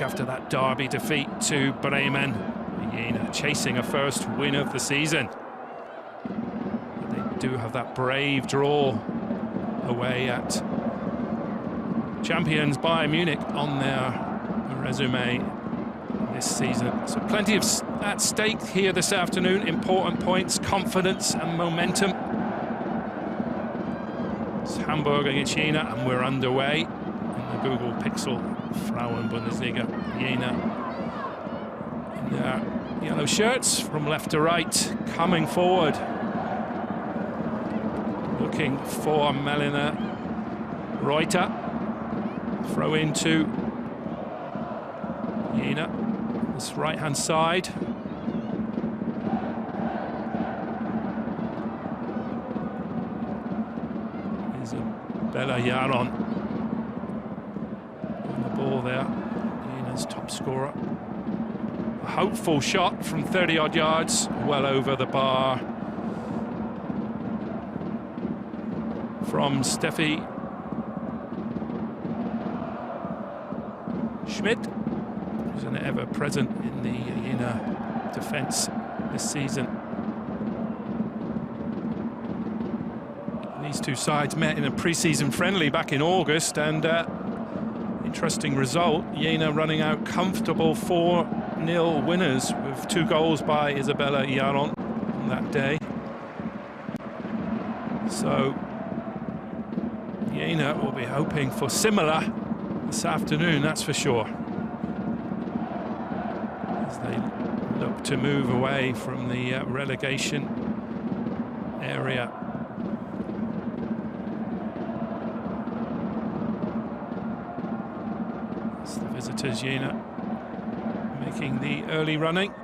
After that derby defeat to Bremen, Jena chasing a first win of the season. They do have that brave draw away at champions Bayern Munich on their resume this season. So plenty at stake here this afternoon. Important points, confidence and momentum. It's Hamburg against Jena, and we're underway in the Google Pixel Frauen-Bundesliga. Jena in their yellow shirts from left to right, coming forward, looking for Melina Reuter. Throw into Jena, this right-hand side. Isabella Jaron on the ball there, Jena's top scorer. A hopeful shot from 30-odd yards, well over the bar from Steffi Schmidt, who's an ever-present in the Jena defence this season. These two sides met in a pre-season friendly back in August, and interesting result. Jena running out comfortable 4-0 winners with 2 goals by Isabella Jaron on that day. So Jena will be hoping for similar this afternoon, that's for sure, as they look to move away from the relegation area. It's the visitors, Jena, making the early running.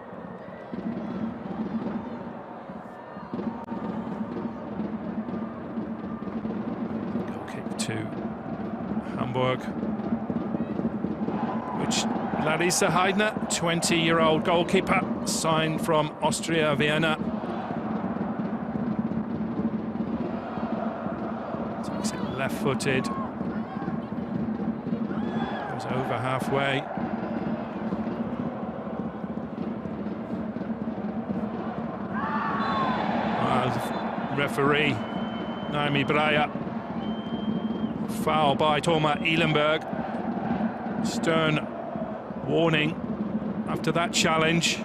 Goal kick to Hamburg, which Larissa Heidner, 20-year-old goalkeeper, signed from Austria Vienna. Takes it left-footed. Goes over halfway. Referee Naomi Breyer. Foul by Thomas Ihlenberg. Stern warning after that challenge.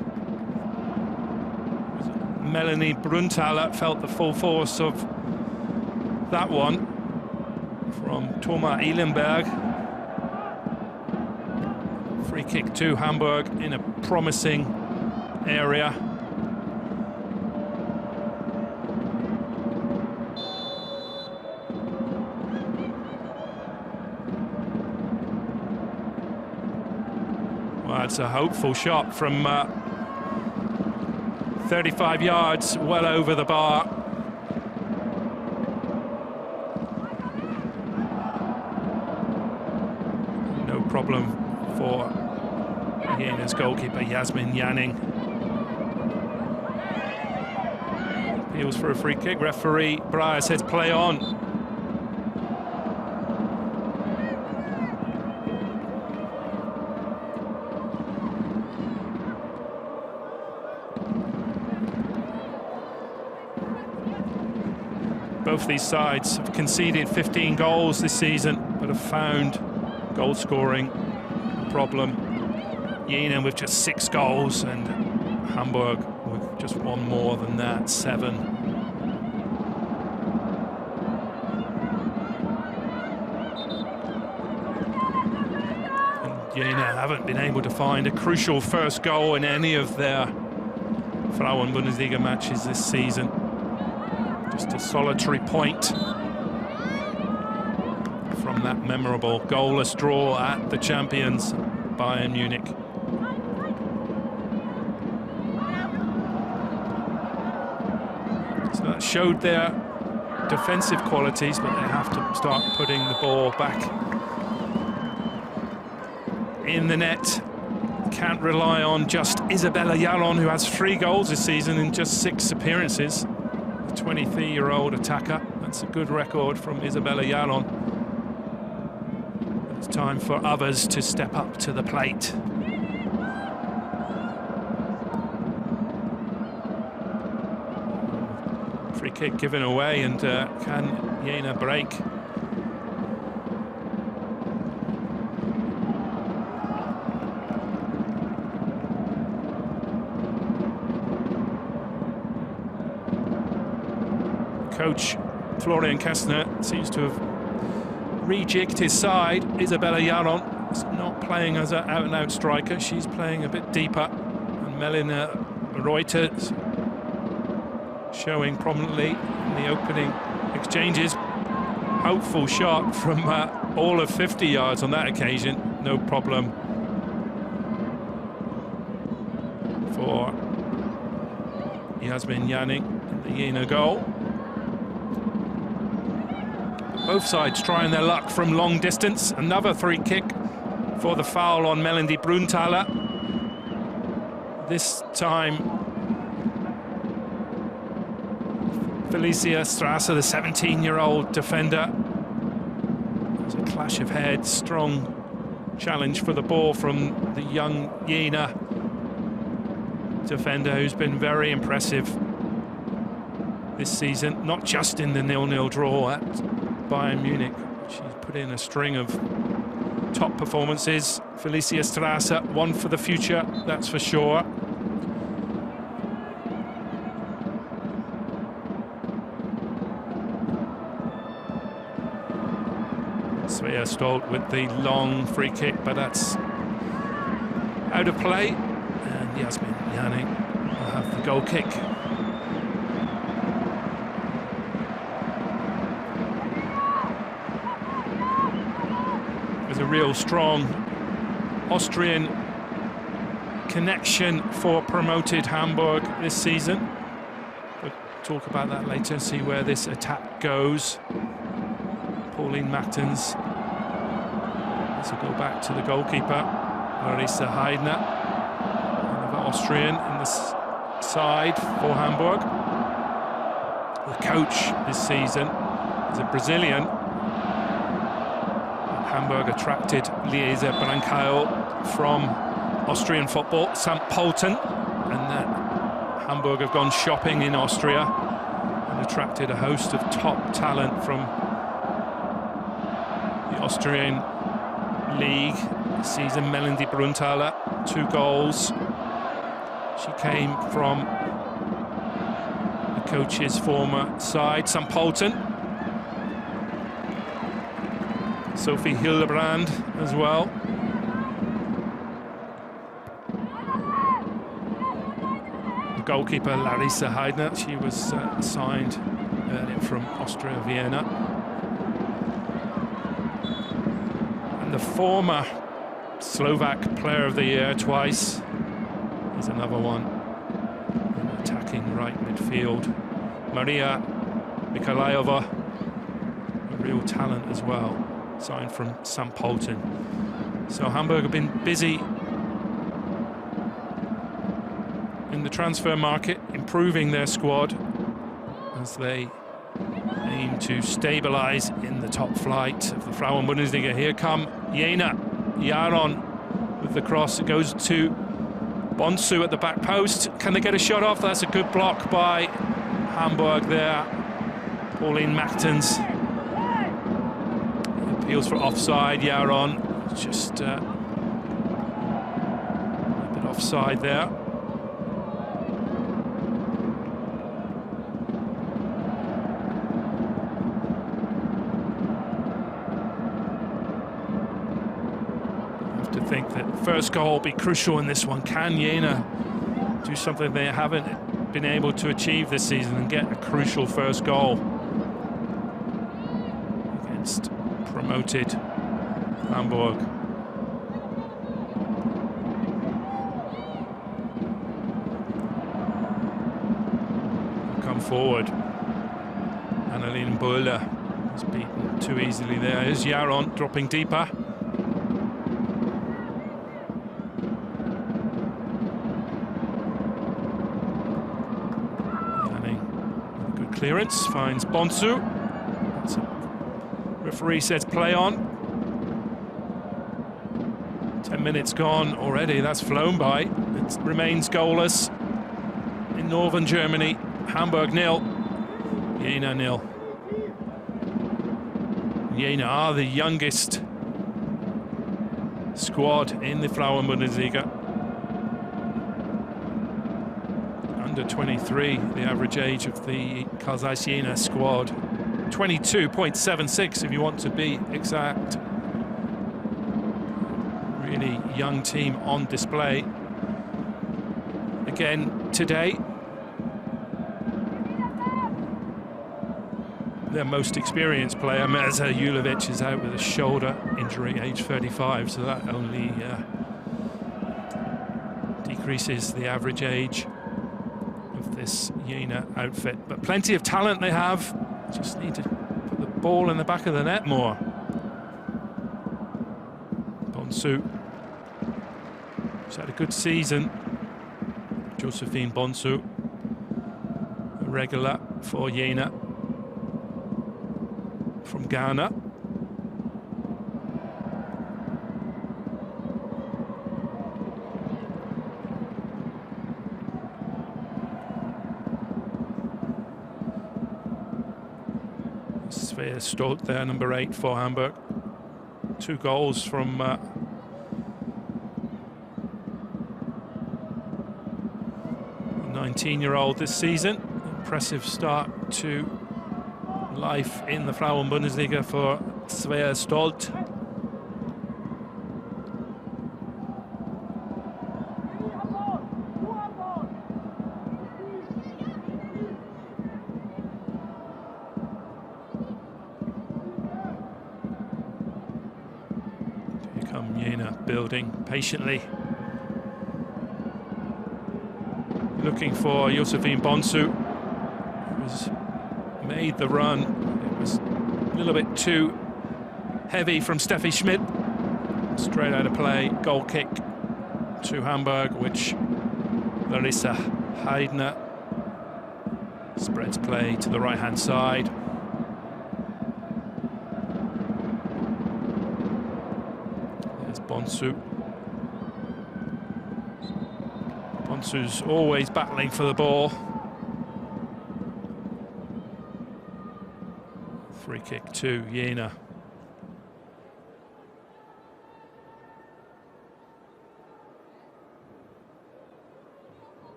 Melanie Bruntaler felt the full force of that one from Thomas Ihlenberg. Free kick to Hamburg in a promising area. Well, it's a hopeful shot from 35 yards, well over the bar. No problem for Jena's goalkeeper, Yasmin Yanning. Appeals for a free kick. Referee Breyer says play on. Both these sides have conceded 15 goals this season, but have found goal scoring a problem. Jena with just 6 goals, and Hamburg with just 1 more than that, 7. And Jena haven't been able to find a crucial first goal in any of their Frauen-Bundesliga matches this season. Just a solitary point from that memorable goalless draw at the champions Bayern Munich. So that showed their defensive qualities, but they have to start putting the ball back in the net. Can't rely on just Isabella Jaron, who has 3 goals this season in just 6 appearances. 23-year-old attacker. That's a good record from Isabella Jaron. It's time for others to step up to the plate. Free kick given away, and can Jena break? Coach Florian Kessner seems to have rejigged his side. Isabella Jaron is not playing as an out-and-out striker. She's playing a bit deeper. And Melina Reuters showing prominently in the opening exchanges. Hopeful shot from all of 50 yards on that occasion. No problem for Yasmin Yanning in the Jena goal. Both sides trying their luck from long distance. Another free kick for the foul on Melanie Brunthaler. This time, Felicia Strasser, the 17-year-old defender. It was a clash of heads, strong challenge for the ball from the young Jena defender, who's been very impressive this season, not just in the 0-0 draw at Bayern Munich. She's put in a string of top performances. Felicia Strasser, one for the future, that's for sure. Svea Stolt with the long free kick, but that's out of play. And Yasmin Yanning will have the goal kick. A real strong Austrian connection for promoted Hamburg this season. We'll talk about that later, see where this attack goes. Pauline Machtens. This will go back to the goalkeeper, Larissa Heidner, another Austrian in the side for Hamburg. The coach this season is a Brazilian. Hamburg attracted Liesa Brancail from Austrian football, St. Pölten, and Hamburg have gone shopping in Austria and attracted a host of top talent from the Austrian league this season. Melanie Brunthaler, 2 goals. She came from the coach's former side, St. Pölten. Sophie Hildebrand as well. The goalkeeper Larissa Heidner, she was signed earlier from Austria Vienna. And the former Slovak Player of the Year twice is another one. Attacking right midfield. Maria Mikhailová, a real talent as well, signed from St. Pölten. So Hamburg have been busy in the transfer market, improving their squad as they aim to stabilise in the top flight of the Frauen-Bundesliga. Here come Jena. Jaron with the cross. It goes to Bonsu at the back post. Can they get a shot off? That's a good block by Hamburg there. Pauline Machtens. Appeals for offside. Jaron just a bit offside there. Have to think that first goal will be crucial in this one. Can Jena do something they haven't been able to achieve this season and get a crucial first goal against promoted Hamburg? Come forward. Annalene Böhler was beaten too easily there. Here's Jaron dropping deeper. Yanning, good clearance, finds Bonsu. Referee says play on. 10 minutes gone already, that's flown by. It remains goalless in northern Germany. Hamburg 0, Jena 0. Jena are the youngest squad in the Frauen-Bundesliga. Under 23, the average age of the Zeiss Jena squad. 22.76 if you want to be exact. Really young team on display. Again today, their most experienced player, Mirza Julovic, is out with a shoulder injury, age 35, so that only decreases the average age of this Jena outfit. But plenty of talent they have, just need to put the ball in the back of the net more. Bonsu, who's had a good season. Josephine Bonsu, a regular for Jena from Ghana. Svea Stolt there, number 8 for Hamburg. 2 goals from the 19-year-old this season. Impressive start to life in the Frauen-Bundesliga for Svea Stolt. Here come Jena building patiently, looking for Josephine Bonsu, who's made the run. It was a little bit too heavy from Steffi Schmidt. Straight out of play, goal kick to Hamburg, which Larissa Heidner spreads play to the right-hand side. There's Bonsu. Bonsu's always battling for the ball. Free kick to Jena.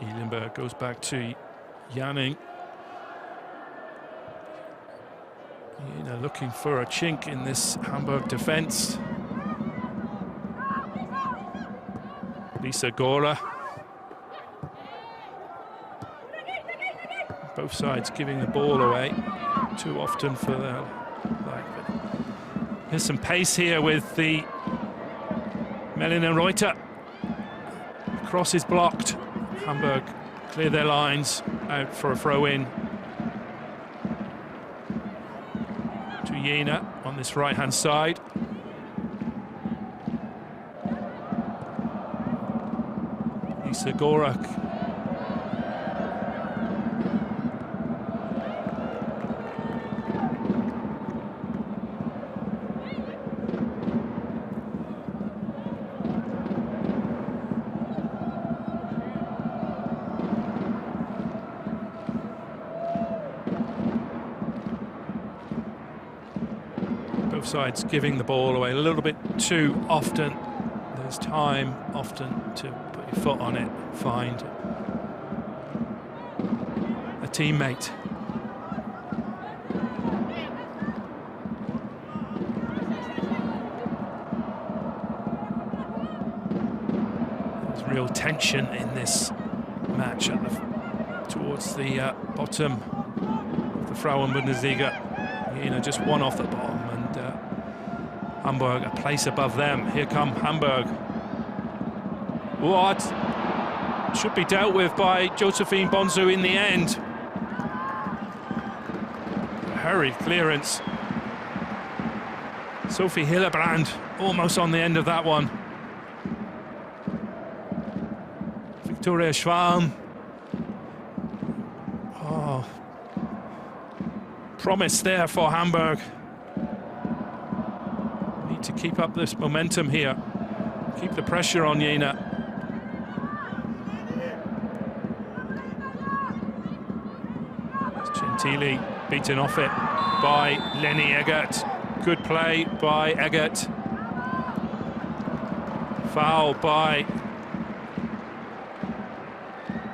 Eilenberg goes back to Janning. Jena looking for a chink in this Hamburg defence. Lisa Gora. Both sides giving the ball away too often for their like. There's some pace here with the Melina Reuter. Cross is blocked. Hamburg clear their lines, out for a throw-in to Jena on this right-hand side. Lisa Gorak. Both sides giving the ball away a little bit too often. There's time often to put your foot on it, find a teammate. There's real tension in this match at towards the bottom of the Frauen-Bundesliga. Jena just one off the bottom, and Hamburg a place above them. Here come Hamburg. What? Should be dealt with by Josephine Bonsu in the end. A hurried clearance. Sophie Hillebrand almost on the end of that one. Victoria Schwalm. Oh. promise there for Hamburg. Need to keep up this momentum here. Keep the pressure on Jena. Gentili beaten off it by Lenny Eggert. Good play by Eggert. Foul by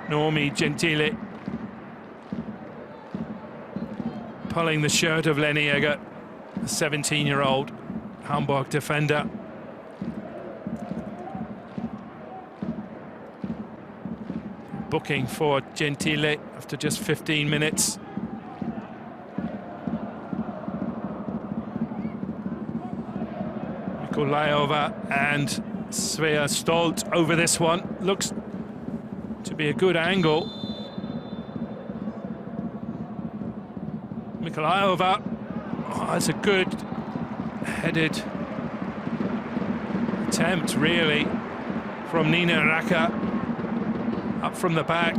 Normi Gentili. Pulling the shirt of Lenny Eggert, the 17-year-old Hamburg defender. Booking for Gentili after just 15 minutes. Mikolayova and Svea Stolt over this one. Looks to be a good angle. Mikolayova, oh, that's a good headed attempt, really, from Nina Raka, up from the back.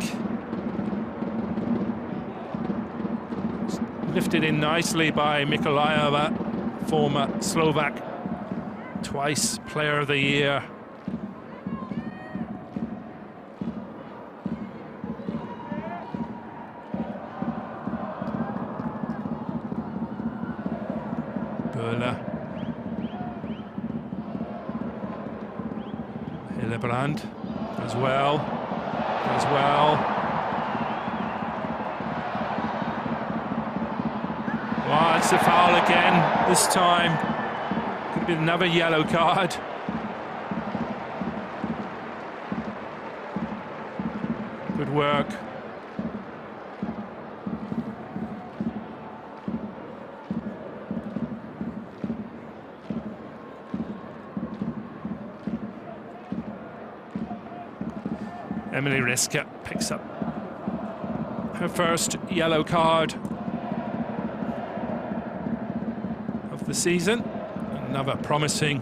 Lifted in nicely by Mikolayova, former Slovak, twice Player of the Year. Hillebrand as well. Oh, it's a foul again. This time could be another yellow card. Good work. Emily Riska picks up her first yellow card of the season. Another promising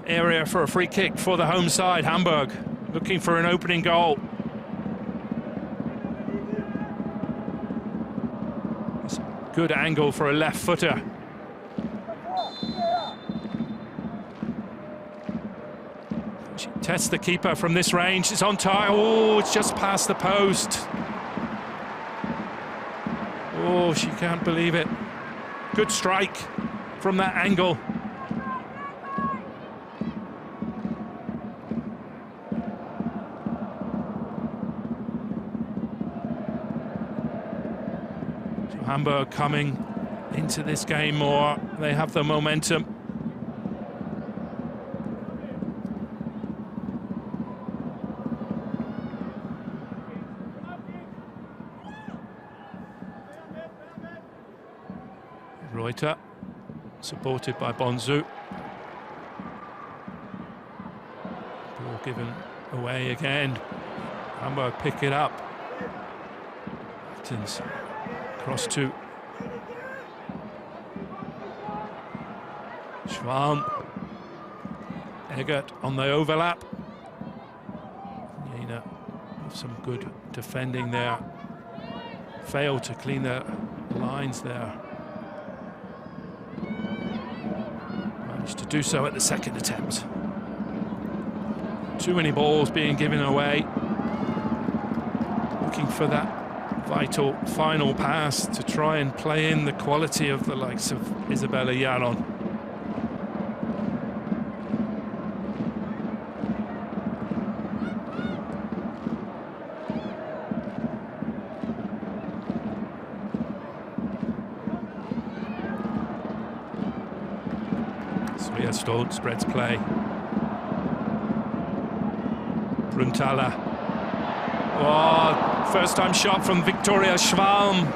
area for a free kick for the home side. Hamburg looking for an opening goal. It's a good angle for a left footer. Tests the keeper from this range. It's on time. Oh, it's just past the post. Oh, she can't believe it. Good strike from that angle. So Hamburg coming into this game more. They have the momentum. Reuter, supported by Bonzu. Ball given away again. Hamburg pick it up. Atkins cross to Schwalm. Eggert on the overlap. Jena with some good defending there. Failed to clean the lines there. To do so at the second attempt. Too many balls being given away. Looking for that vital final pass to try and play in the quality of the likes of Isabella Jaron. Stolt spreads play. Bruntala. Oh, first time shot from Victoria Schwalm.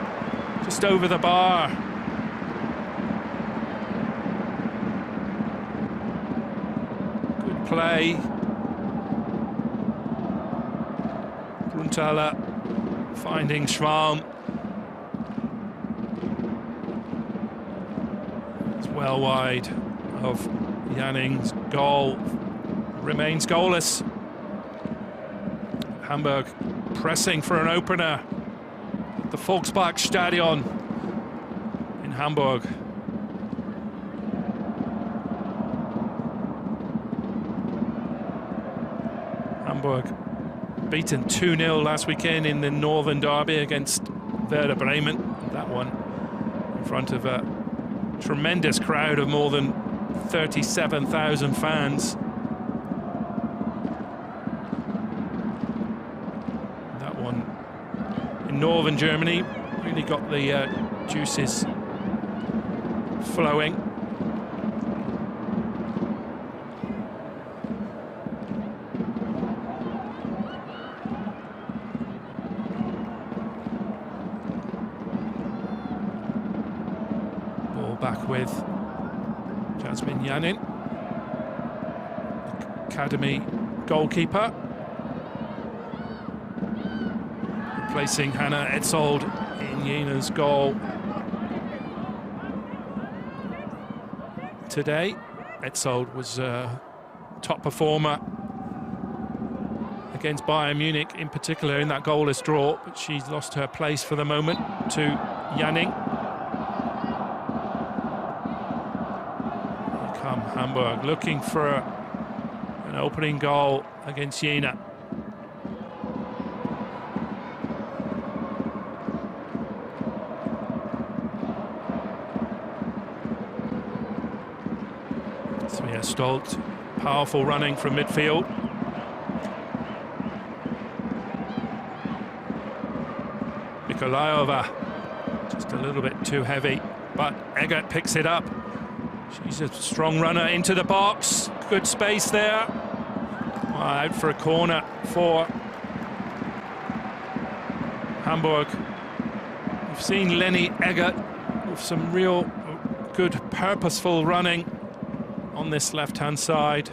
Just over the bar. Good play. Bruntala finding Schwalm. It's well wide of Janning's goal. Remains goalless. Hamburg pressing for an opener at the Volksparkstadion. Hamburg. Hamburg beaten 2-0 last weekend in the Northern Derby against Werder Bremen. That one in front of a tremendous crowd of more than 37,000 fans. That one in northern Germany really got the juices flowing. Ball back with Janin, academy goalkeeper, replacing Hannah Etzold in Jena's goal today. Etzold was a top performer against Bayern Munich, in particular in that goalless draw, but she's lost her place for the moment to Janning. Hamburg looking for an opening goal against Jena. Svea Stolt, powerful running from midfield. Mikolayova, just a little bit too heavy, but Eggert picks it up. She's a strong runner into the box. Good space there. Out for a corner for Hamburg. We've seen Lenny Eggert with some real good purposeful running on this left-hand side.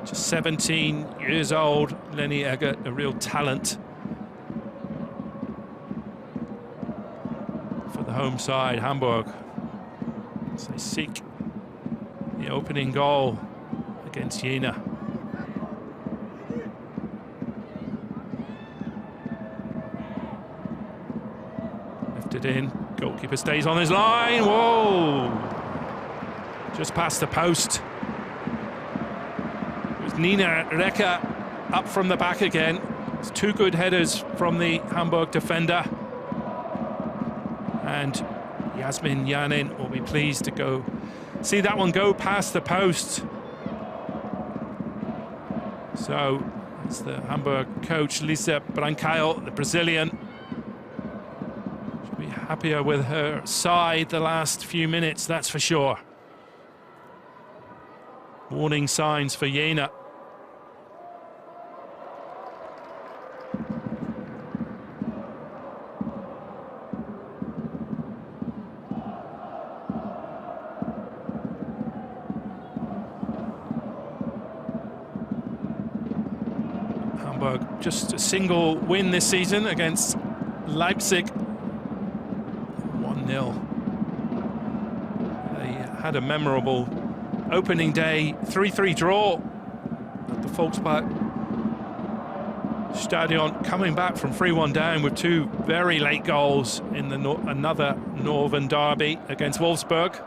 Just 17 years old, Lenny Eggert, a real talent for the home side, Hamburg. So they seek the opening goal against Jena. Lifted in, goalkeeper stays on his line. Whoa! Just past the post. It was Nina Recker up from the back again. It's two good headers from the Hamburg defender. And Yasmin Janin will be pleased to go see that one go past the post. So it's the Hamburg coach, Lisa Brancaio, the Brazilian. She'll be happier with her side the last few minutes, that's for sure. Warning signs for Jena. Just a single win this season against Leipzig, 1-0. They had a memorable opening day 3-3 draw at the Volkspark Stadion, coming back from 3-1 down with two very late goals in the another Northern Derby against Wolfsburg.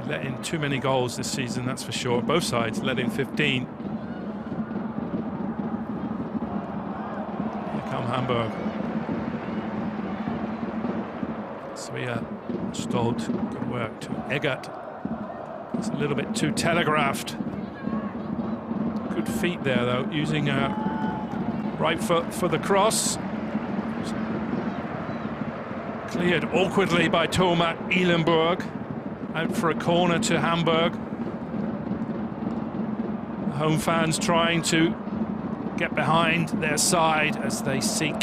Let in too many goals this season, that's for sure. Both sides let in 15. Here come Hamburg. Svea Stolt, good work to Eggert. It's a little bit too telegraphed. Good feet there though, using right foot for the cross. Cleared awkwardly by Thomas Ihlenburg. Out for a corner to Hamburg. The home fans trying to get behind their side as they seek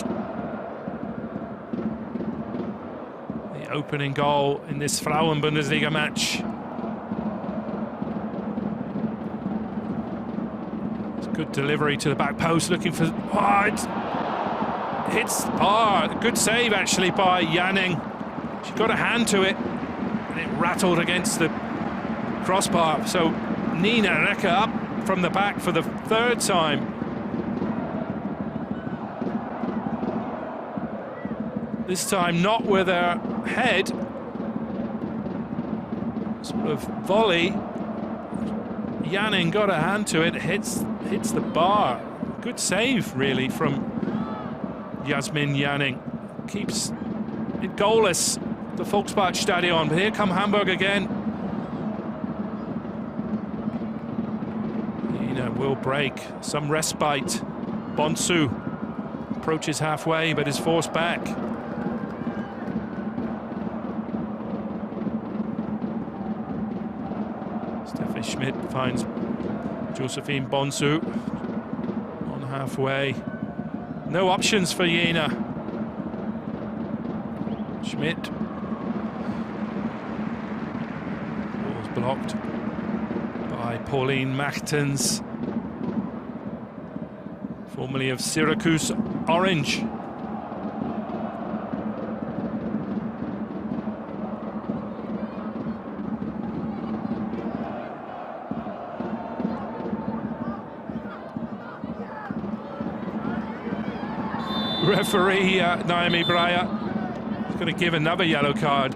the opening goal in this Frauen-Bundesliga match. It's a good delivery to the back post, looking for... Oh, it hits the bar. Good save actually by Janning. She got a hand to it. And it rattled against the crossbar. So Nina Recker up from the back for the third time. This time not with her head. Sort of volley. Janning got a hand to it, hits the bar. Good save, really, from Jasmin Janning. Keeps it goalless, the Volksparkstadion. But here come Hamburg again. Jena will break. Some respite. Bonsu approaches halfway, but is forced back. Steffi Schmidt finds Josephine Bonsu on halfway. No options for Jena. Schmidt. Ball's blocked by Pauline Machtens, formerly of Syracuse Orange. Referee Naomi Breyer is going to give another yellow card.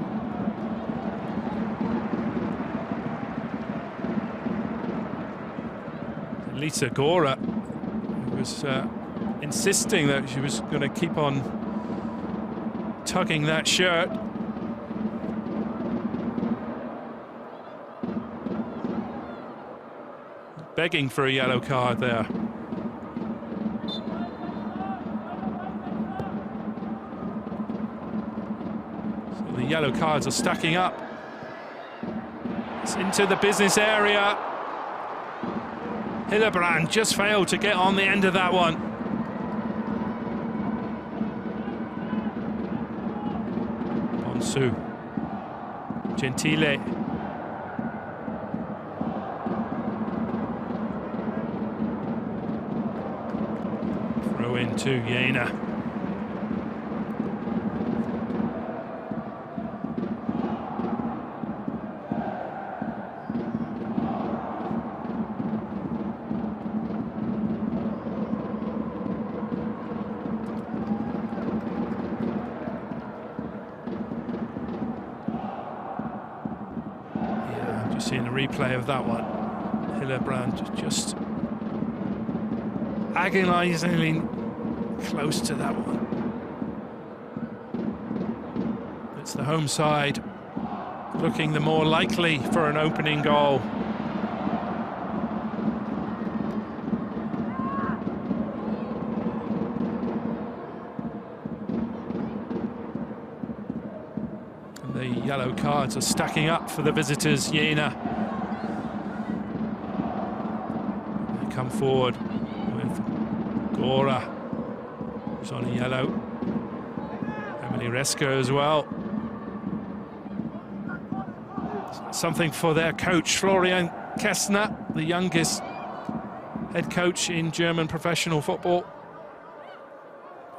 Lisa Gora was insisting that she was going to keep on tugging that shirt. Begging for a yellow card there. The yellow cards are stacking up. It's into the business area. Hillebrand just failed to get on the end of that one. Bonsu. Gentile. Throw in to Jena. Seeing a replay of that one. Hillebrand just agonizingly close to that one. It's the home side looking the more likely for an opening goal. The yellow cards are stacking up for the visitors, Jena. They come forward with Gora, who's on a yellow. Emily Resker as well. Something for their coach, Florian Kessner, the youngest head coach in German professional football.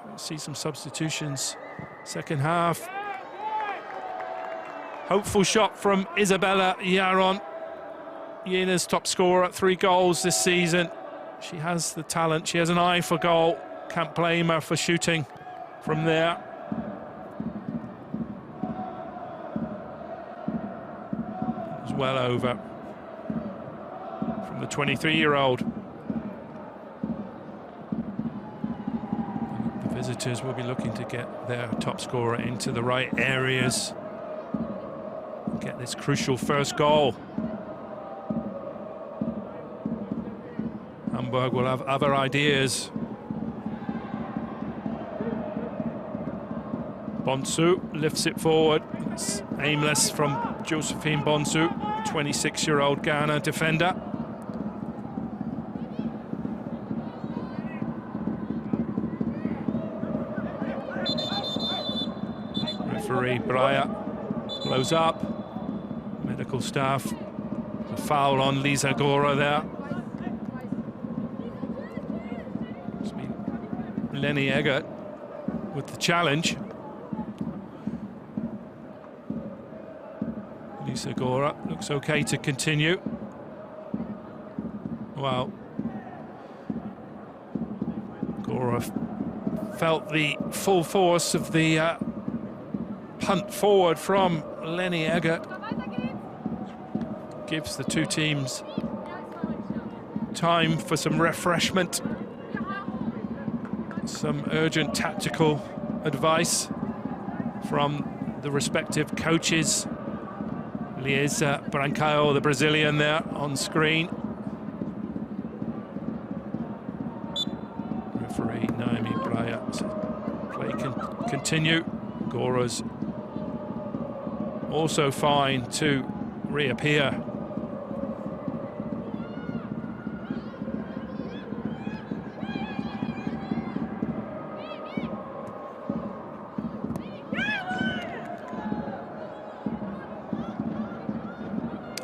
We'll see some substitutions second half. Hopeful shot from Isabella Jaron, Jena's top scorer at 3 goals this season. She has the talent, she has an eye for goal. Can't blame her for shooting from there. It's well over from the 23-year-old. The visitors will be looking to get their top scorer into the right areas. Get this crucial first goal. Hamburg will have other ideas. Bonsu lifts it forward. It's aimless from Josephine Bonsu, 26-year-old Ghana defender. Referee Breyer blows up. Medical staff. A foul on Lisa Gora there. It's been Lenny Eggert with the challenge. Lisa Gora looks okay to continue. Well, Gora felt the full force of the punt forward from Lenny Eggert. Gives the two teams time for some refreshment, some urgent tactical advice from the respective coaches. Liesa Brancaio, the Brazilian, there on screen. Referee Naomi Breyer. Play can continue. Gora's also fine to reappear.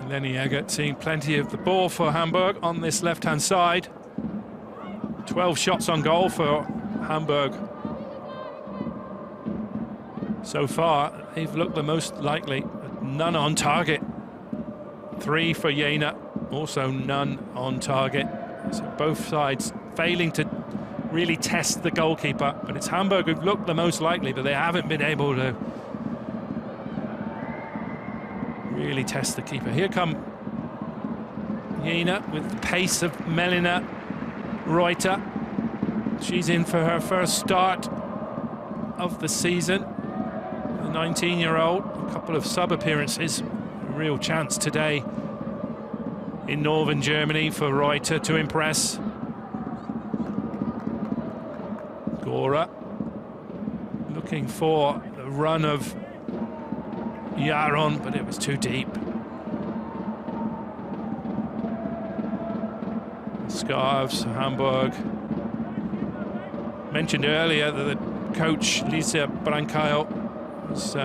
Lenny Eggert seeing plenty of the ball for Hamburg on this left-hand side. 12 shots on goal for Hamburg. So far, they've looked the most likely, but none on target. 3 for Jena, also none on target. So both sides failing to really test the goalkeeper, but it's Hamburg who've looked the most likely, but they haven't been able to really test the keeper. Here come Jena with the pace of Melina Reuter. She's in for her first start of the season. The 19-year-old, a couple of sub-appearances. A real chance today in northern Germany for Reuter to impress. Gora looking for the run of Yaron, but it was too deep. Scarves, Hamburg. Mentioned earlier that the coach, Lisa Brancaio, was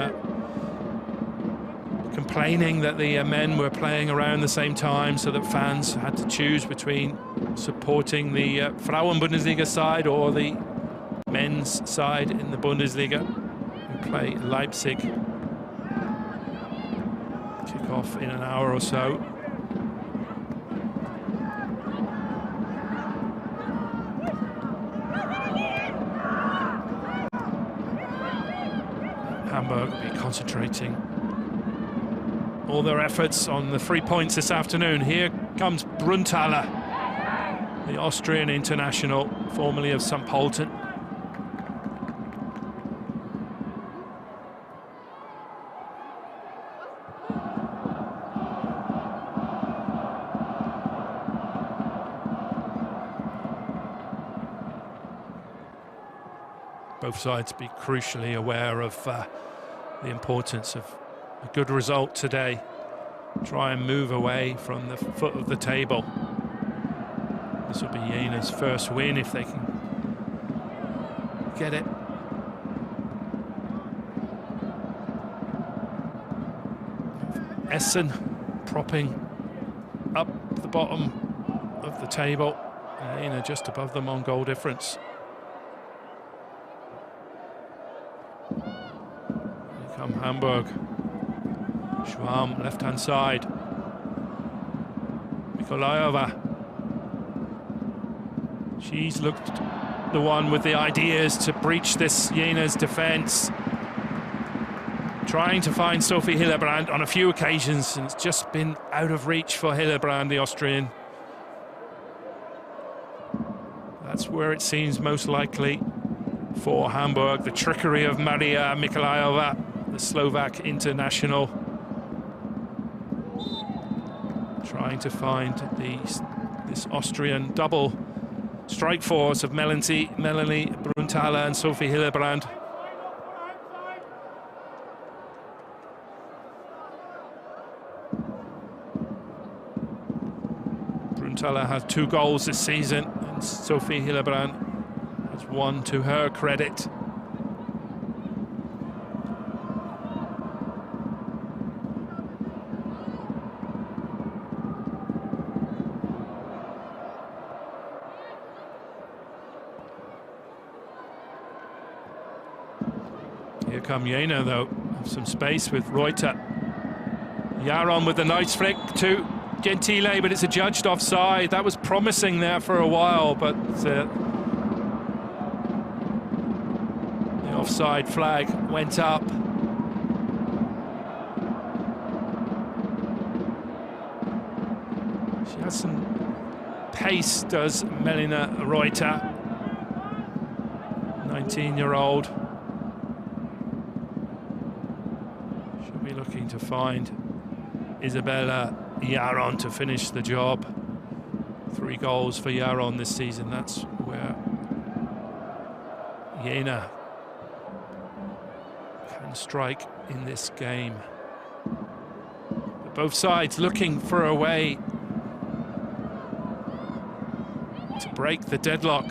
complaining that the men were playing around the same time, so that fans had to choose between supporting the Frauen-Bundesliga side or the men's side in the Bundesliga, who play Leipzig. Kick off in an hour or so. Hamburg will be concentrating all their efforts on the 3 points this afternoon. Here comes Brunthaler, the Austrian international, formerly of St. Pölten. Both sides be crucially aware of the importance of a good result today. Try and move away from the foot of the table. This will be Jena's first win if they can get it. Essen propping up the bottom of the table. Jena just above them on goal difference. Come Hamburg. Schwarm, left-hand side. Mikolayova. She's looked the one with the ideas to breach this Jena's defence. Trying to find Sophie Hillebrand on a few occasions, and it's just been out of reach for Hillebrand, the Austrian. That's where it seems most likely for Hamburg. The trickery of Maria Mikolayova, the Slovak international, trying to find this Austrian double strike force of Melanie Brunthaler and Sophie Hillebrand. Brunthaler has 2 goals this season, and Sophie Hillebrand has 1 to her credit. Here come Jena, though, have some space with Reuter. Yaron with the nice flick to Gentile, but it's a judged offside. That was promising there for a while, but the offside flag went up. She has some pace, does Melina Reuter, 19-year-old. She'll be looking to find Isabella Yaron to finish the job. 3 goals for Yaron this season. That's where Jena can strike in this game. But both sides looking for a way to break the deadlock.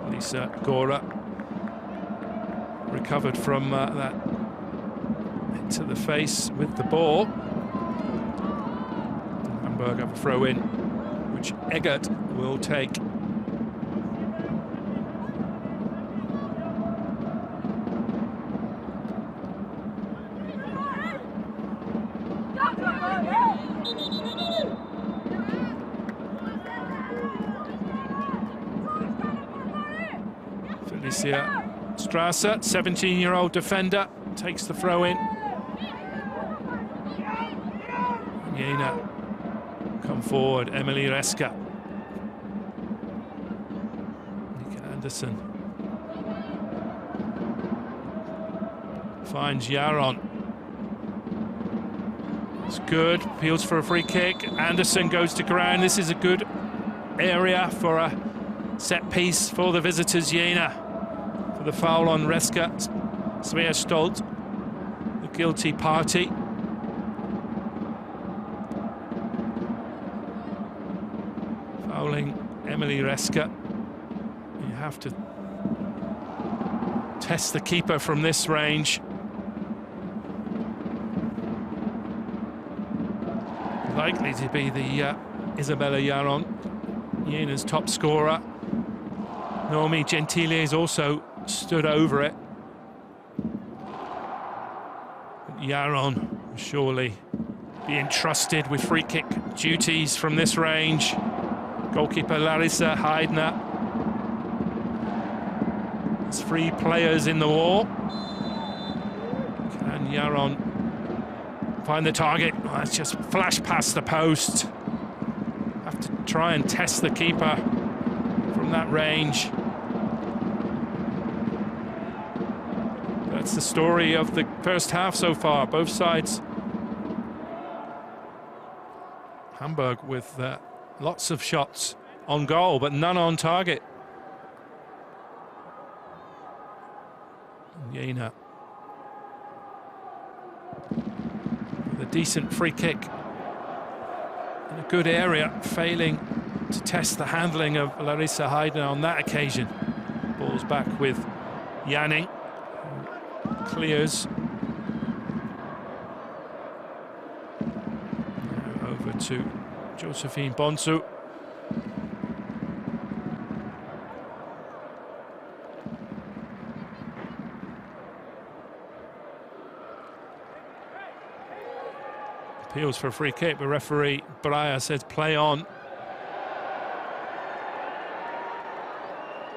Lisa Gora recovered from that hit to the face with the ball. Hamburg have a throw in, which Eggert will take. Felicia Strasser, 17-year-old defender, takes the throw in. Jena come forward, Emily Reska. Nika Andersson finds Yaron. It's good, appeals for a free kick. Andersson goes to ground. This is a good area for a set piece for the visitors, Jena. For the foul on Reska, Svea Stolt, the guilty party. Fouling Emily Reska. You have to test the keeper from this range. Likely to be the Isabella Yaron, Jena's top scorer. Naomi Gentile has also stood over it. But Yaron will surely be entrusted with free kick duties from this range. Goalkeeper Larissa Heidner. There's 3 players in the wall. Can Yaron find the target? Oh, it's just flashed past the post. Have to try and test the keeper from that range. That's the story of the first half so far. Both sides. Hamburg with lots of shots on goal, but none on target. And Jena with a decent free kick in a good area, failing to test the handling of Larissa Heidner on that occasion. Ball's back with Janning. Clears. Now over to Josephine Bonsu. Appeals for a free kick, but referee Breyer says play on.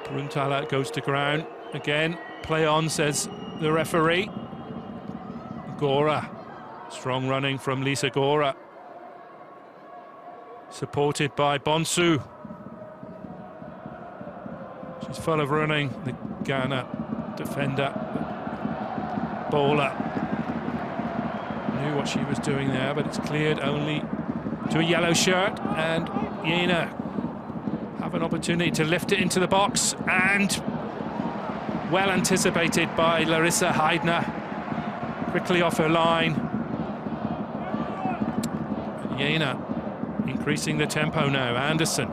Brunthaler goes to ground again. Play on, says the referee. Gora. Strong running from Lisa Gora. Supported by Bonsu. She's full of running, the Ghana defender. Bowler knew what she was doing there, but it's cleared only to a yellow shirt, and Jena have an opportunity to lift it into the box, and well anticipated by Larissa Heidner. Quickly off her line. Jena increasing the tempo now. Andersson.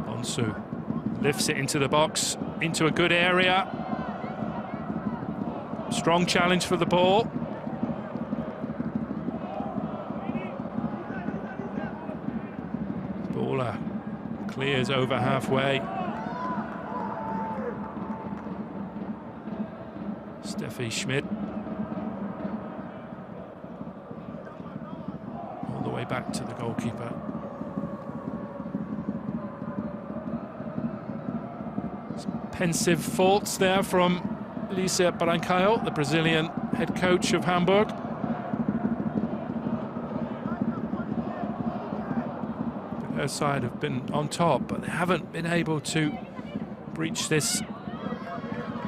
Bonsu lifts it into the box, into a good area. Strong challenge for the ball. Gola clears over halfway. Steffi Schmidt. All the way back to the goalkeeper. Some pensive faults there from Lisa Brancaio, the Brazilian head coach of Hamburg. Their side have been on top, but they haven't been able to breach this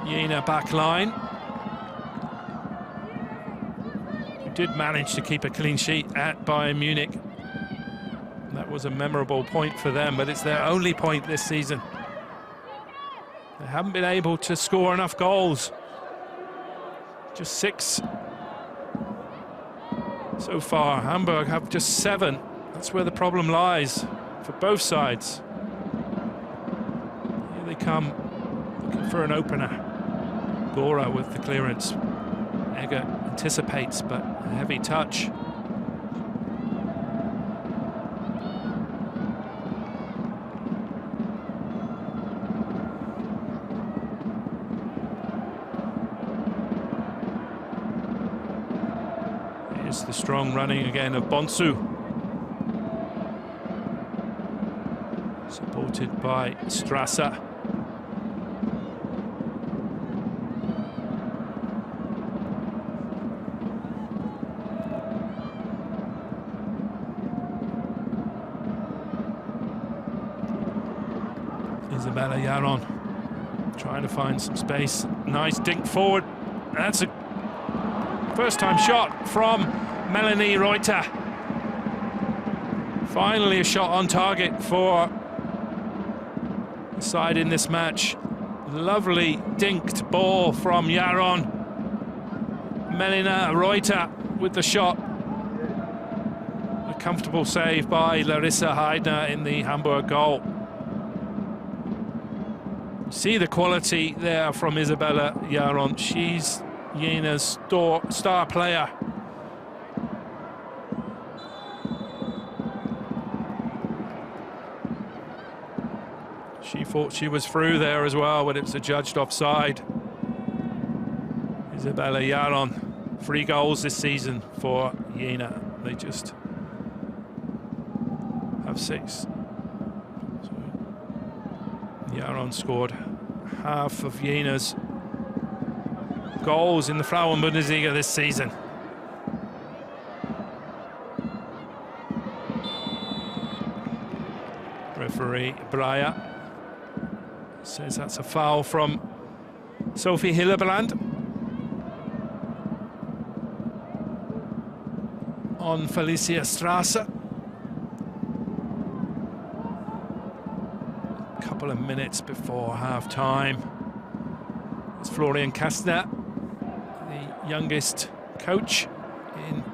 Jena back line. Who did manage to keep a clean sheet at Bayern Munich. That was a memorable point for them, but it's their only point this season. They haven't been able to score enough goals. Just 6 so far. Hamburg have just 7. That's where the problem lies for both sides. Here they come, looking for an opener. Gora with the clearance. Egger anticipates, but a heavy touch. Here's the strong running again of Bonsu. Supported by Strasser. Isabella Jaron trying to find some space. Nice dink forward. That's a first-time shot from Melanie Reuter. Finally a shot on target for the side in this match. Lovely dinked ball from Jaron. Melina Reuter with the shot. A comfortable save by Larissa Heidner in the Hamburg goal. See the quality there from Isabella Jaron. She's Jena's star player. She thought she was through there as well, but it was adjudged offside. Isabella Jaron, 3 goals this season for Jena. They just have 6. Jaron scored half of Jena's goals in the Frauen-Bundesliga this season. Referee Breyer says that's a foul from Sophie Hillebrand on Felicia Strasser. A couple of minutes before half-time. It's Florian Kastner, the youngest coach in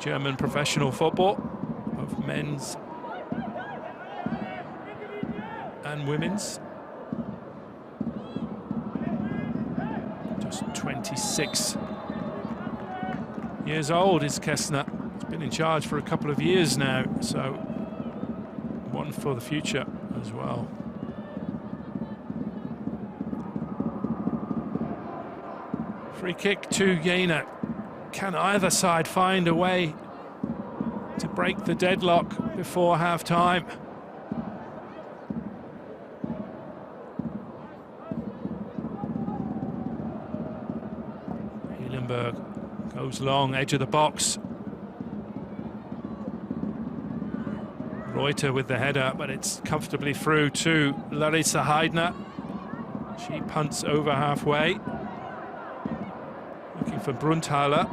German professional football, of men's and women's. Just 26 years old is Kestner. He's been in charge for a couple of years now, so one for the future as well. Free kick to Jena. Can either side find a way to break the deadlock before half-time? Goes long, edge of the box. Reuter with the header, but it's comfortably through to Larissa Heidner. She punts over halfway. Looking for Brunthaler.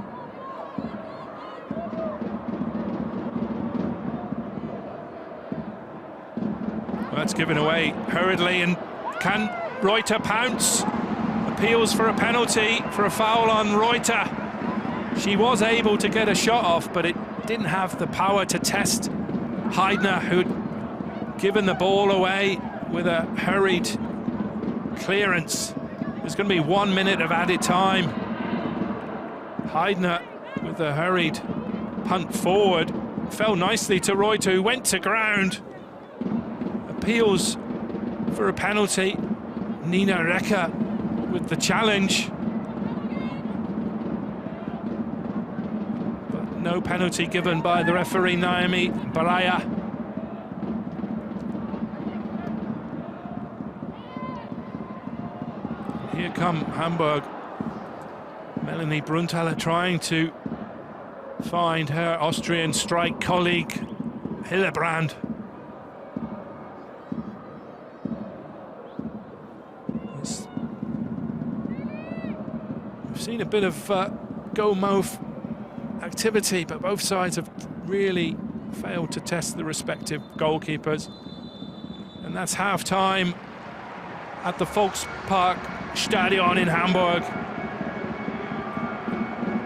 Well, that's given away hurriedly, and can Reuter pounce? Appeals for a penalty for a foul on Reuter. She was able to get a shot off, but it didn't have the power to test Heidner, who'd given the ball away with a hurried clearance. There's going to be 1 minute of added time. Heidner with a hurried punt forward fell nicely to Reuter, who went to ground. Appeals for a penalty. Nina Recker with the challenge. But no penalty given by the referee, Naomi Baraya. Here come Hamburg. Melanie Bruntaler trying to find her Austrian strike colleague, Hillebrand. We've seen a bit of go-move activity, but both sides have really failed to test the respective goalkeepers. And that's half-time at the Volkspark Stadion in Hamburg.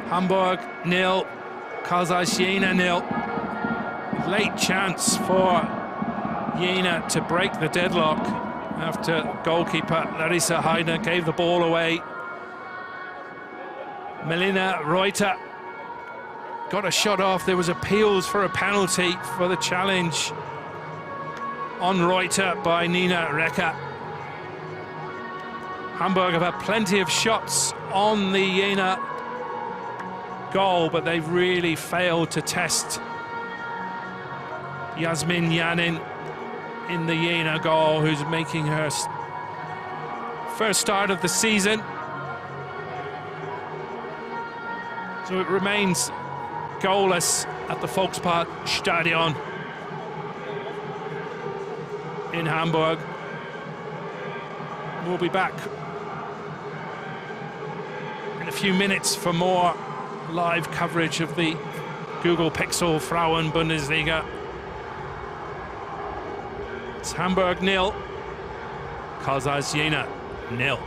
Hamburg 0, Carl Zeiss Jena 0. Late chance for Jena to break the deadlock after goalkeeper Larissa Heidner gave the ball away. Melina Reuter got a shot off. There was appeals for a penalty for the challenge on Reuter by Nina Recker. Hamburg have had plenty of shots on the Jena goal, but they've really failed to test Yasmin Yanin in the Jena goal, who's making her first start of the season. So it remains goalless at the Volkspark Stadion in Hamburg. We'll be back in a few minutes for more live coverage of the Google Pixel Frauen-Bundesliga. It's Hamburg 0, Carl Zeiss Jena 0.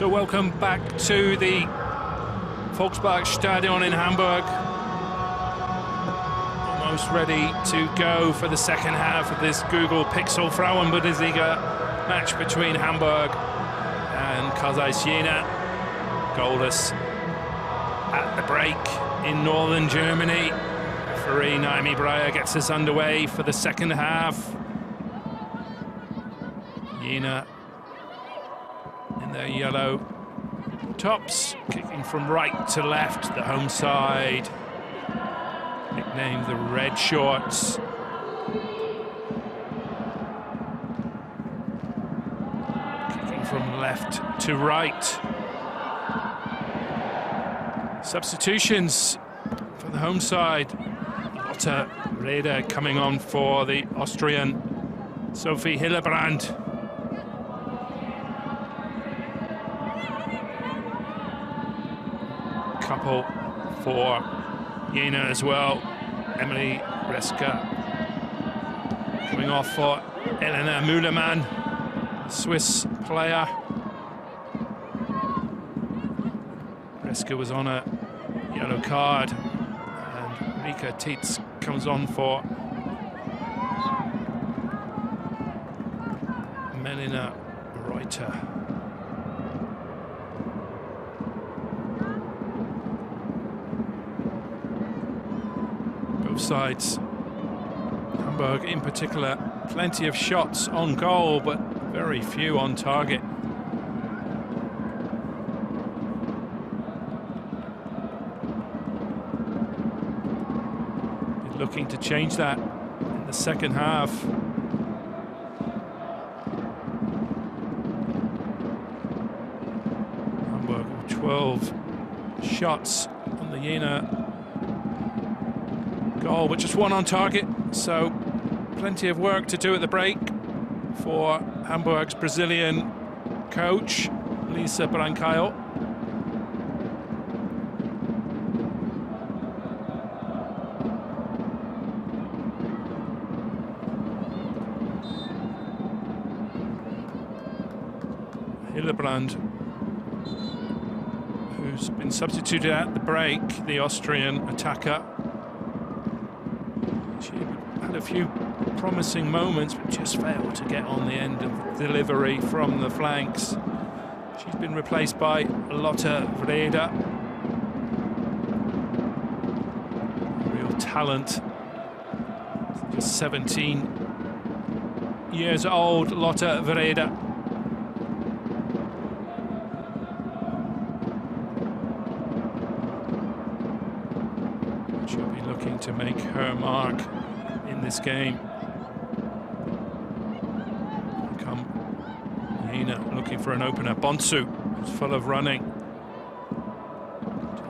So welcome back to the Volksparkstadion in Hamburg. Almost ready to go for the second half of this Google Pixel Frauen-Bundesliga match between Hamburg and Zeiss Jena. Goalless at the break in northern Germany. Referee Naomi Breyer gets us underway for the second half. Jena in their yellow tops, kicking from right to left, the home side, nicknamed the Red Shorts. Kicking from left to right. Substitutions for the home side. Lotte Reder coming on for the Austrian Sophie Hillebrand. Couple for Jena as well. Emily Reska coming off for Elena Mühlemann, Swiss player. Reska was on a yellow card, and Rika Tietz comes on for Melina Reuter. Both sides, Hamburg in particular, plenty of shots on goal, but very few on target. Looking to change that in the second half. Hamburg with 12 shots on the Jena goal, but just one on target, so plenty of work to do at the break for Hamburg's Brazilian coach, Lisa Brancaio. Hillebrand, who's been substituted at the break, the Austrian attacker. She had a few promising moments, but just failed to get on the end of delivery from the flanks. She's been replaced by Lotte Reder. Real talent. Just 17 years old, Lotte Reder. She'll be looking to make her mark in this game. Come Jena looking for an opener. Bonsu is full of running.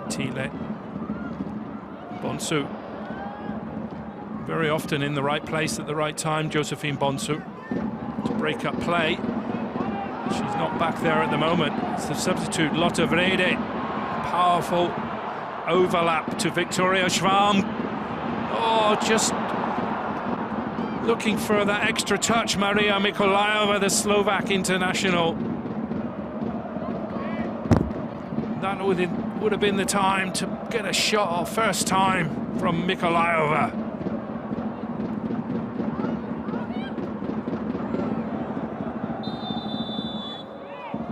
Gentile. Bonsu very often in the right place at the right time. Josephine Bonsu to break up play. She's not back there at the moment. It's the substitute Lotte Reder. Powerful overlap to Victoria Schwarm. Oh, just looking for that extra touch. Maria Mikolajova, the Slovak international. That would have been the time to get a shot first time from Mikolajova.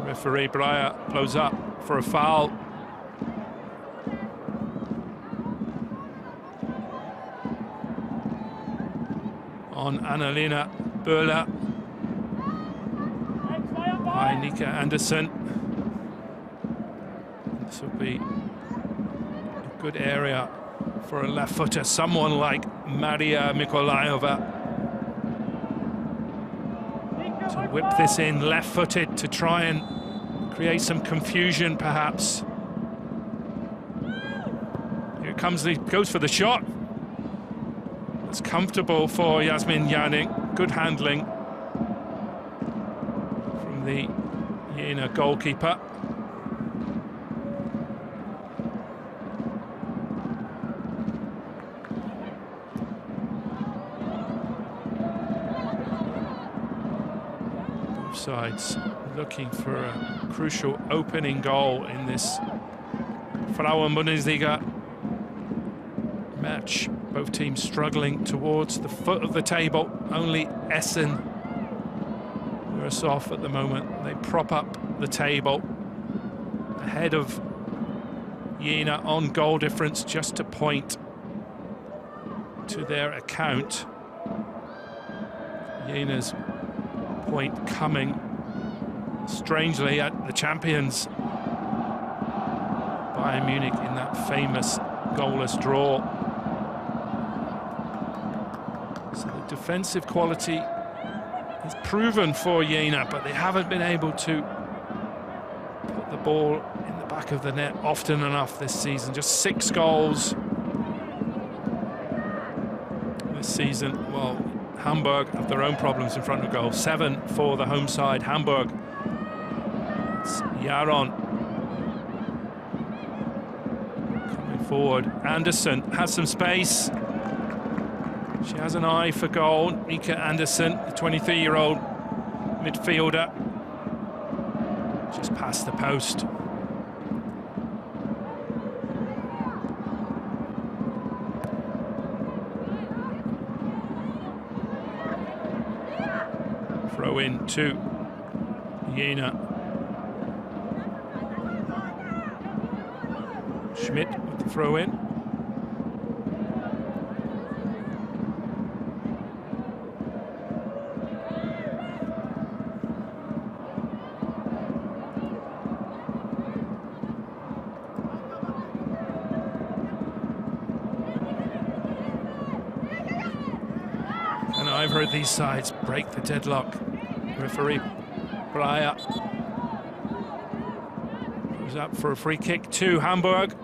Referee Breyer blows up for a foul. On Annalena Böhler by Nika Andersson. This will be a good area for a left footer, someone like Maria Mikolajova, to whip this in left-footed to try and create some confusion perhaps. Here comes goes for the shot. It's comfortable for Yasmin Yannick. Good handling from the Jena goalkeeper. Both sides looking for a crucial opening goal in this Frauen-Bundesliga match. Both teams struggling towards the foot of the table. Only Essen worse off at the moment. They prop up the table ahead of Jena on goal difference, just a point to their account. Jena's point coming strangely at the champions Bayern Munich in that famous goalless draw. So the defensive quality is proven for Jena, but they haven't been able to put the ball in the back of the net often enough this season. Just 6 goals this season. Well, Hamburg have their own problems in front of goal. 7 for the home side, Hamburg. It's Jaron coming forward. Anderson has some space. She has an eye for goal. Mika Anderson, the 23-year-old midfielder, just past the post. Throw in to Jena. Schmidt with the throw in. And I've heard these sides break the deadlock. Referee Breyer goes up for a free kick to Hamburg.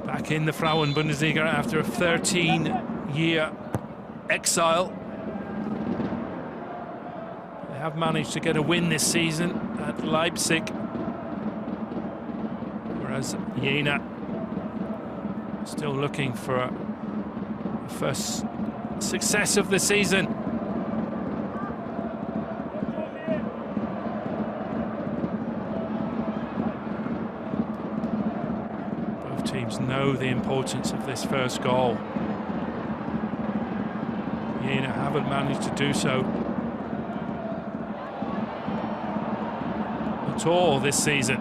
Back in the Frauen-Bundesliga after a 13-year exile. They have managed to get a win this season at Leipzig. Whereas Jena still looking for a first success of the season. Both teams know the importance of this first goal. Jena haven't managed to do so at all this season.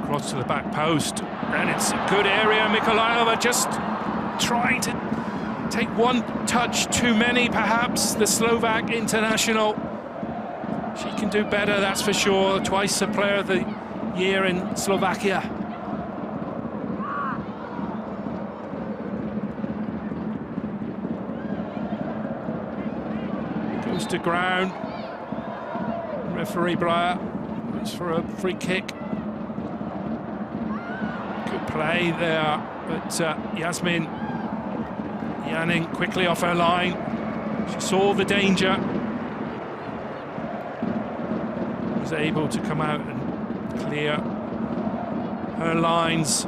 Cross to the back post, and it's a good area. Mikolajova just trying to take one touch too many, perhaps, the Slovak international. She can do better, that's for sure. Twice a player of the year in Slovakia. Goes to ground. Referee Breyer looks for a free kick. Good play there, but Yasmin Yanning quickly off her line. She saw the danger. Was able to come out and clear her lines.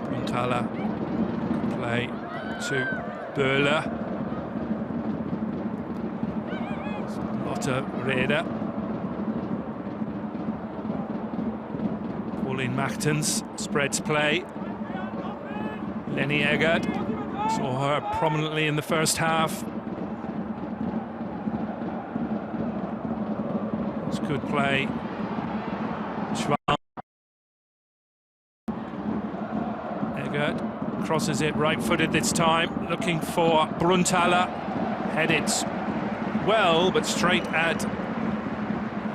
Bruntala play to Böhler. Lotte Reda. Pauline Machtens spreads play. Lenny Eggert. Saw her prominently in the first half. It's good play. Schwab. Eggert crosses it right-footed this time, looking for Bruntala. Headed well, but straight at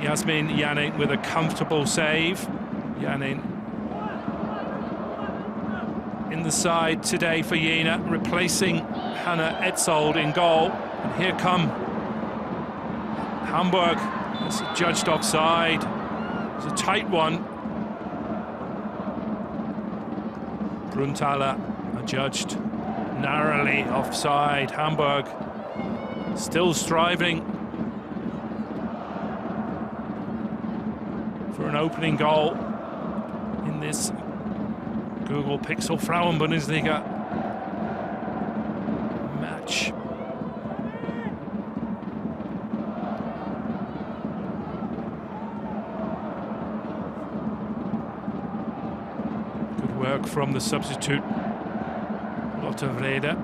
Yasmin Yanning with a comfortable save. Yanning in the side today for Jena, replacing Hannah Etzold in goal. And here come Hamburg is judged offside. It's a tight one. Brunthaler judged narrowly offside. Hamburg still striving for an opening goal in this Google Pixel Frauen-Bundesliga match. Good work from the substitute, Lotte Vrede.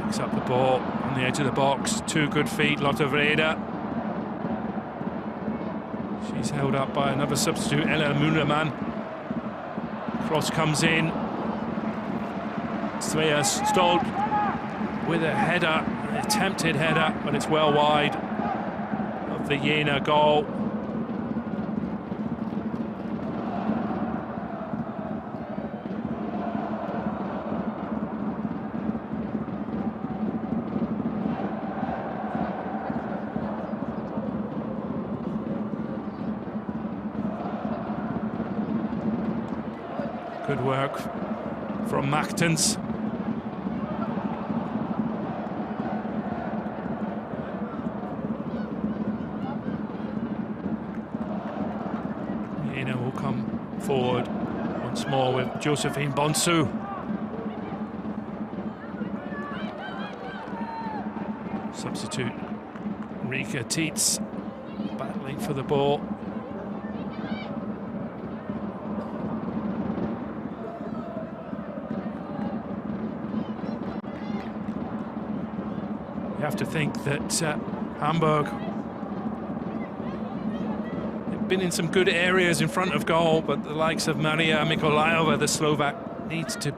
Picks up the ball on the edge of the box. Two good feet, Lotte Vrede. She's held up by another substitute, Ella Mühlemann. Cross comes in. Svea Stolt with a header, an attempted header, but it's well wide of the Jena goal. Good work from Machtens. Jena will come forward once more with Josephine Bonsu. Substitute Rika Tietz battling for the ball. You have to think that Hamburg have been in some good areas in front of goal, but the likes of Maria Mikolajova, the Slovak, needs to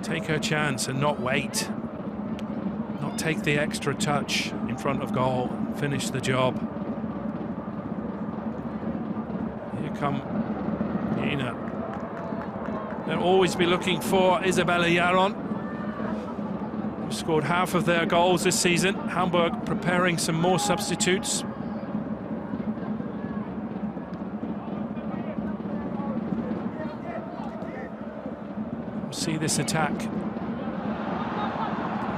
take her chance and not wait, not take the extra touch in front of goal, finish the job. Here come Jena. They'll always be looking for Isabella Jaron. Scored half of their goals this season. Hamburg preparing some more substitutes. See this attack.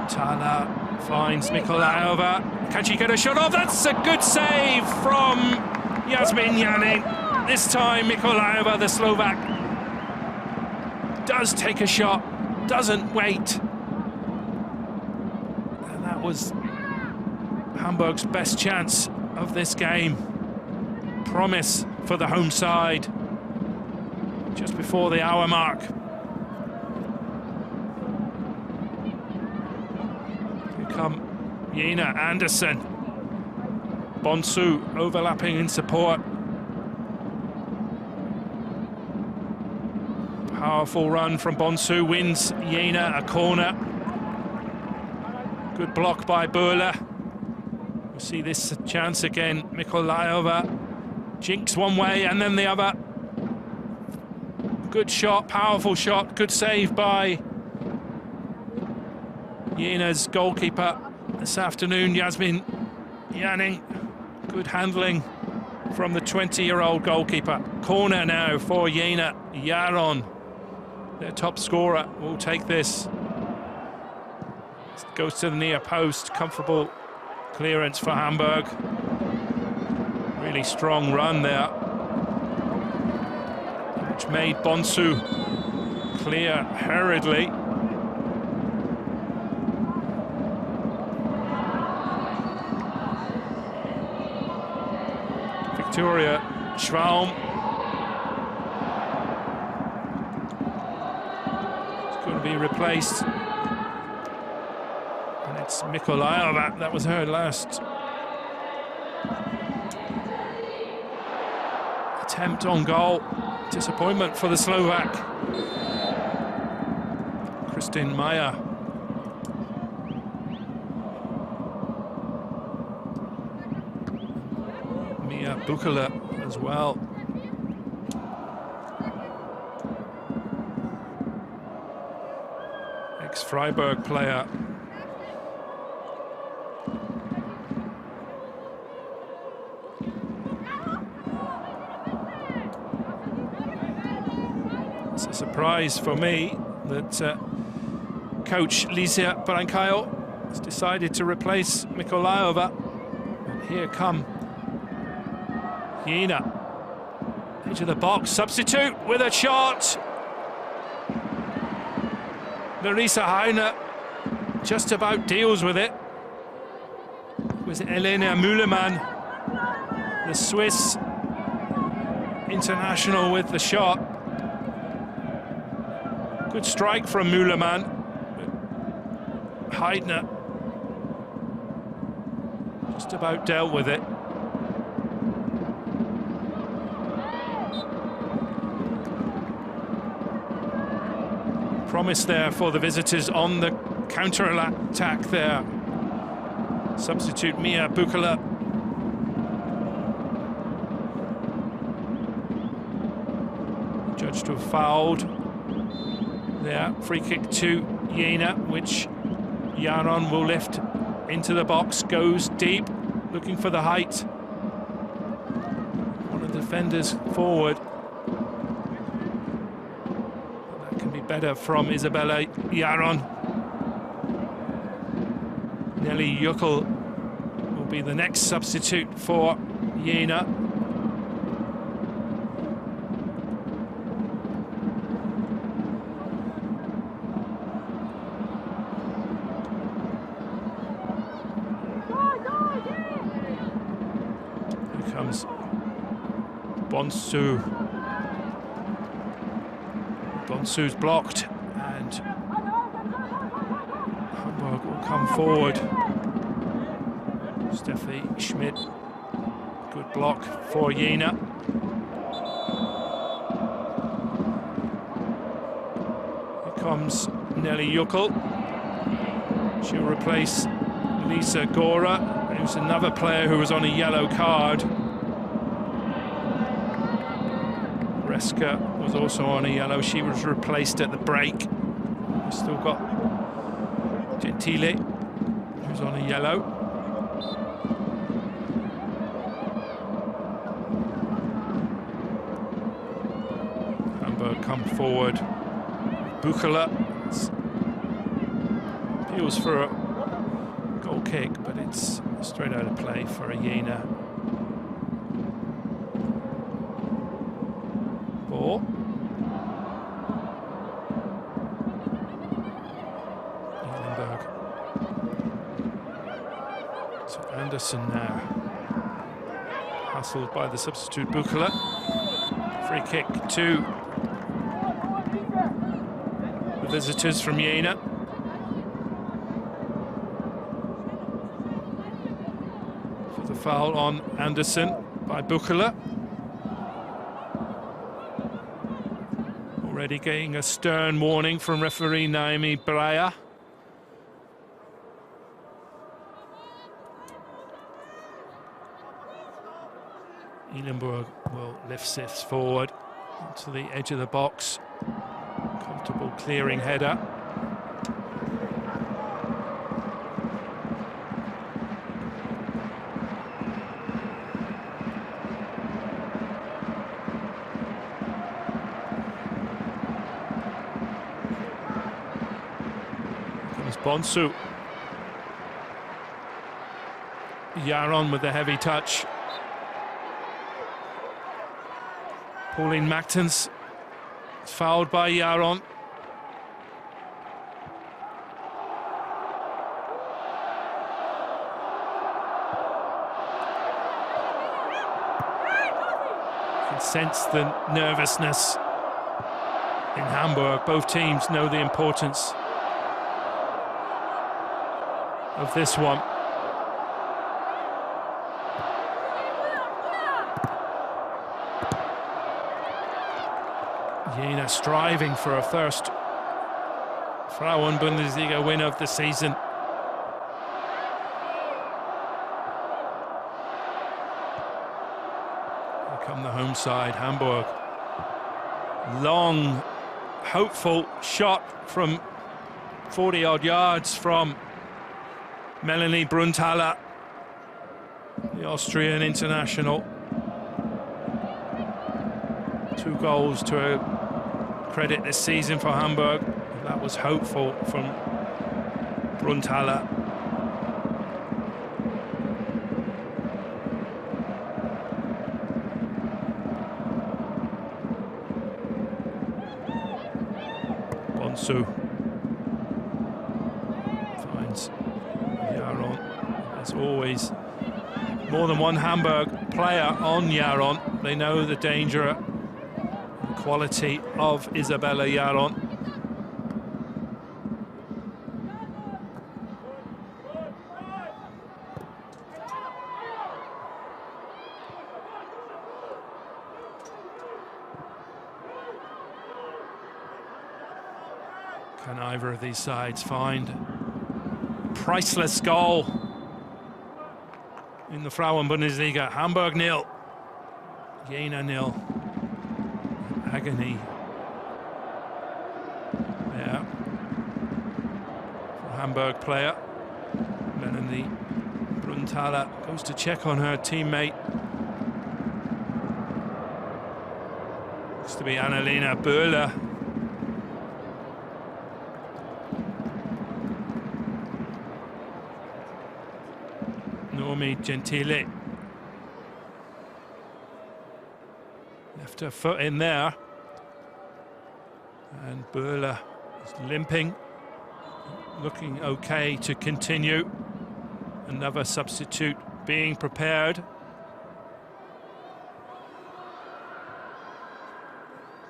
Tala finds Mikolajova. Can she get a shot off? That's a good save from Jasmin Janin. This time Mikolajova, the Slovak, does take a shot, doesn't wait. Was Hamburg's best chance of this game. Promise for the home side just before the hour mark. Here come Jena, Andersen, Bonsu overlapping in support. Powerful run from Bonsu, wins Jena a corner. Good block by Böhler. We see this chance again. Mikolajova jinks one way and then the other. Good shot, powerful shot, good save by Jena's goalkeeper this afternoon, Jasmin Janin. Good handling from the 20-year-old goalkeeper. Corner now for Jena. Jaron, their top scorer, will take this. Goes to the near post, comfortable clearance for Hamburg. Really strong run there, which made Bonsu clear hurriedly. Victoria Schwalm. It's going to be replaced. It's Mikolajova, that was her last attempt on goal. Disappointment for the Slovak. Kristin Meyer. Mia Bukala as well. ex-Freiburg player. It's a surprise for me that coach Lisa Brancaio has decided to replace Mikolaeva. And here come Jena. Edge of the box, substitute with a shot. Larissa Heine just about deals with it. It was Elena Mühlemann, the Swiss international, with the shot. Good strike from Mühlemann. Heidner just about dealt with it. Promise there for the visitors on the counter-attack there. Substitute Mia Bukala. Judged to have fouled there. Free kick to Jena, which Jaron will lift into the box, goes deep, looking for the height. One of the defenders forward. That can be better from Isabella Jaron. Nelly Juckel will be the next substitute for Jena. Here comes Bonsu. Bonsu's blocked, and Hamburg will come forward. Steffi Schmidt, good block for Jena. Here comes Nelly Juckel. She'll replace Lisa Gora, who's another player who was on a yellow card. Reska was also on a yellow. She was replaced at the break. We've still got Gentile, who's on a yellow. Hamburg come forward. Bukala appeals for a goal kick, but it's straight out of play for a Jena ball. So Anderson now hustled by the substitute Bukala. Free kick to the visitors from Jena. For the foul on Anderson by Bukala. Already getting a stern warning from referee Naomi Breyer. Eilenburg will lift this forward to the edge of the box. Comfortable clearing header. Comes Bonsu. Jaron with the heavy touch. Pauline Mactens fouled by Jaron. You can sense the nervousness in Hamburg. Both teams know the importance of this one. Jena striving for a first Frauen-Bundesliga win of the season. Here come the home side, Hamburg. Long, hopeful shot from 40-odd yards from Melanie Brunthaler, the Austrian international. 2 goals to her credit this season for Hamburg. That was hopeful from Brunthaler. Bonsu finds Jaron. There's always more than one Hamburg player on Jaron. They know the danger and quality of Isabella Jaron. Can either of these sides find a priceless goal in the Frauen-Bundesliga? Hamburg 0, Jena 0. Agony there for Hamburg player. Melanie Brunthaler goes to check on her teammate. Looks to be Annalena Böhler. Normi Gentile left her foot in there, and Böhler is limping, looking okay to continue. Another substitute being prepared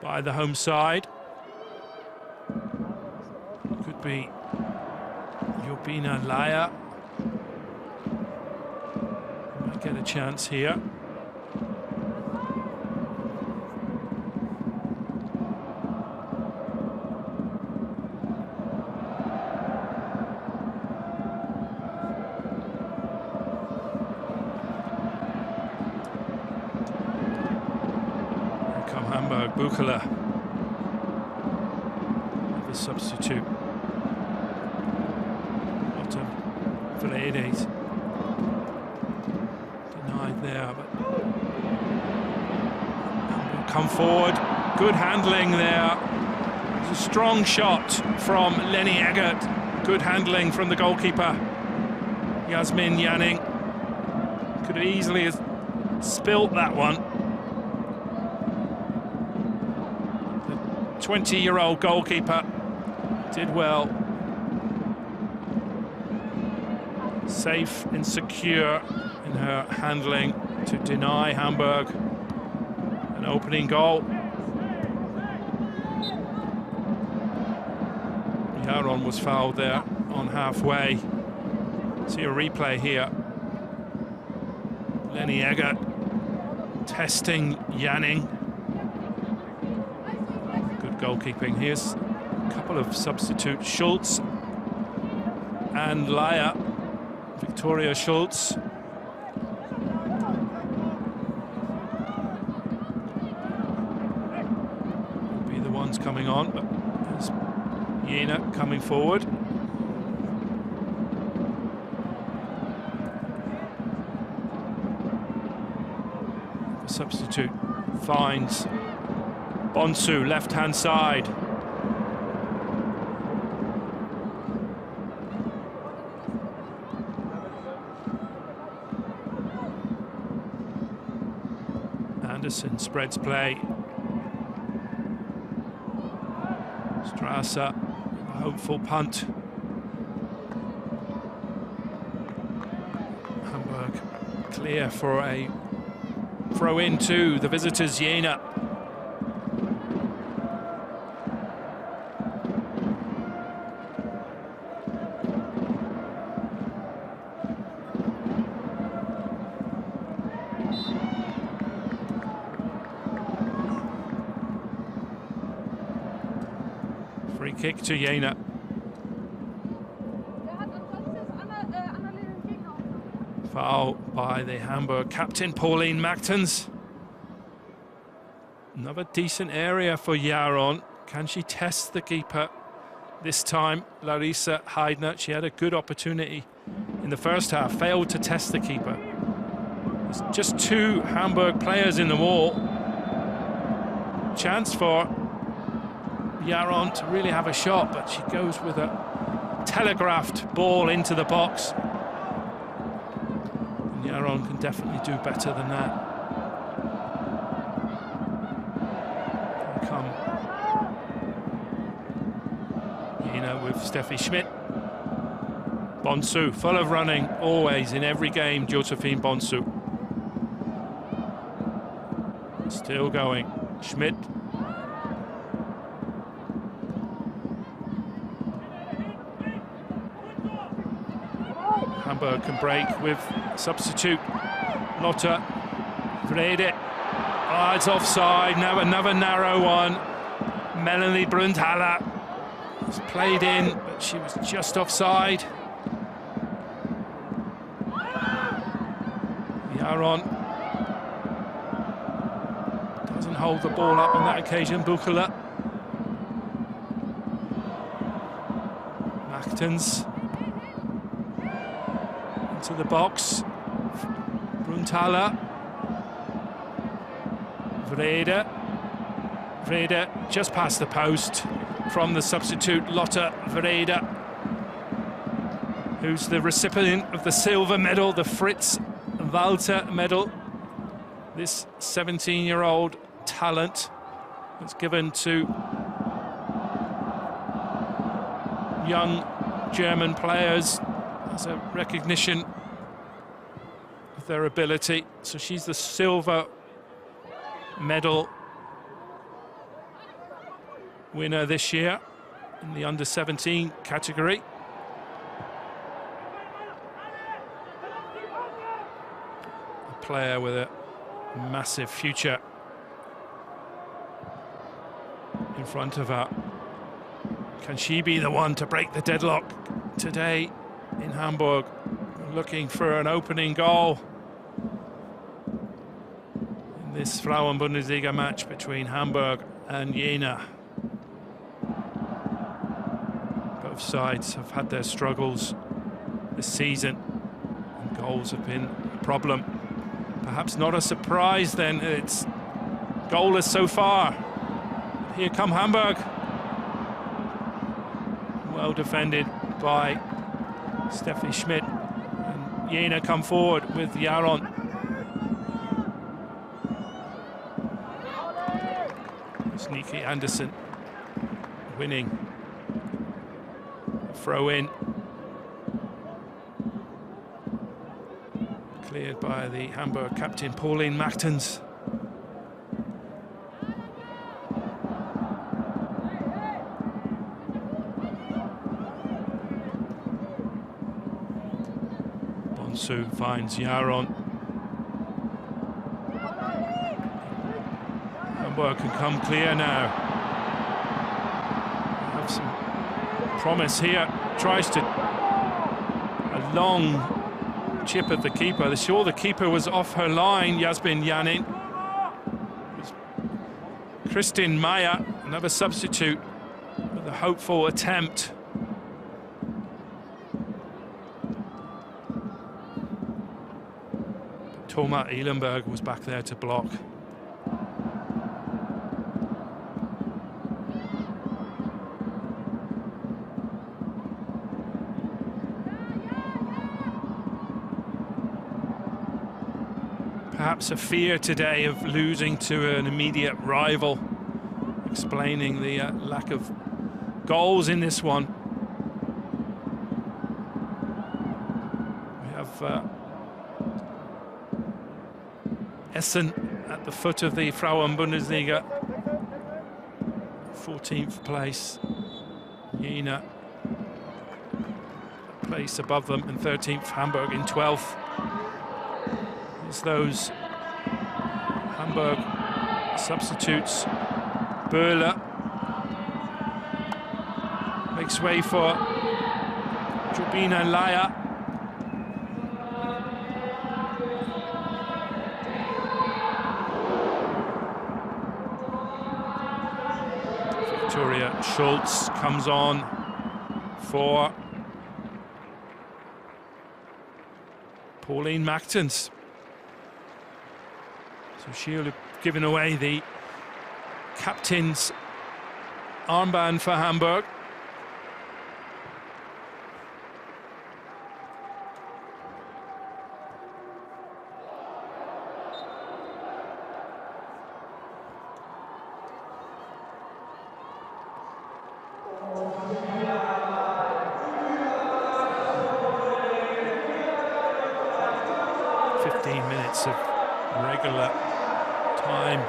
by the home side. Could be Jobina Laya. Might get a chance here. Hamburg, Buchler, the substitute. Otto Vlades denied there, but Hamburg come forward. Good handling there. It's a strong shot from Lenny Eggert. Good handling from the goalkeeper, Yasmin Yanning. Could have easily spilt that one. 20-year-old goalkeeper did well. Safe and secure in her handling to deny Hamburg an opening goal. Jaron was fouled there on halfway. See a replay here. Lenny Eggert testing Yanning. Goalkeeping. Here's a couple of substitutes, Schultz and Laya. Victoria Schultz. Will be the ones coming on, but there's Jena coming forward. The substitute finds Bonsu, left-hand side. Anderson spreads play. Strasser, a hopeful punt. Hamburg clear for a throw in to the visitors, Jena. Free kick to Jena. Foul by the Hamburg captain, Pauline Machtens. Another decent area for Jaron. Can she test the keeper this time, Larissa Heidner. She had a good opportunity in the first half, failed to test the keeper. There's just 2 Hamburg players in the wall. Chance for Yaron to really have a shot, but she goes with a telegraphed ball into the box. And Yaron can definitely do better than that. Here come Jena with Steffi Schmidt. Bonsu, full of running, always in every game, Josephine Bonsu. Still going, Schmidt. Hamburg can break with substitute Lotte Vrede. Oh, it's offside, now another narrow one. Melanie Brundhaller was played in, but she was just offside. Yaron doesn't hold the ball up on that occasion. Buchele. Machtens into the box. Brundhaller. Vrede just past the post from the substitute Lotte Vrede, who's the recipient of the silver medal, the Fritz Walter medal. This 17-year-old talent that's given to young German players as a recognition of their ability. So she's the silver medal winner this year in the under-17 category. A player with a massive future in front of her. Can she be the one to break the deadlock today in Hamburg? Looking for an opening goal in this Frauen-Bundesliga match between Hamburg and Jena. Both sides have had their struggles this season, and goals have been a problem. Perhaps not a surprise then, it's goalless so far. Here come Hamburg. Well defended by Steffi Schmidt. And Jena come forward with Yaron. Sneaky Anderson winning. Throw in. Cleared by the Hamburg captain Pauline Machtens. Bonsu finds Yaron. Hamburg can come clear now. Have some promise here. Tries to a long chip at the keeper. They saw the keeper was off her line, Yasmin Janin. Kristin Meyer, another substitute, with a hopeful attempt. Thoma Ehlenberg was back there to block. Perhaps a fear today of losing to an immediate rival, explaining the lack of goals in this one. We have Essen at the foot of the Frauen-Bundesliga, 14th place. Jena a place above them, and 13th Hamburg in 12th. It's those Hamburg substitutes. Böhler makes way for Jobina Laya. Victoria Schultz comes on. for Pauline Mactens. So she'll have given away the captain's armband for Hamburg. Minutes of regular time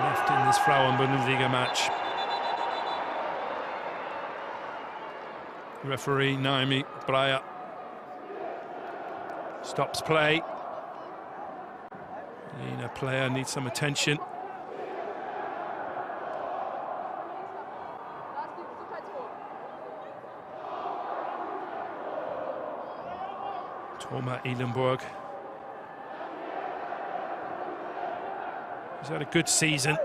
left in this Frauen-Bundesliga match. Referee Naomi Breyer stops play. Jena player needs some attention. Thomas Eilenburg. He's had a good season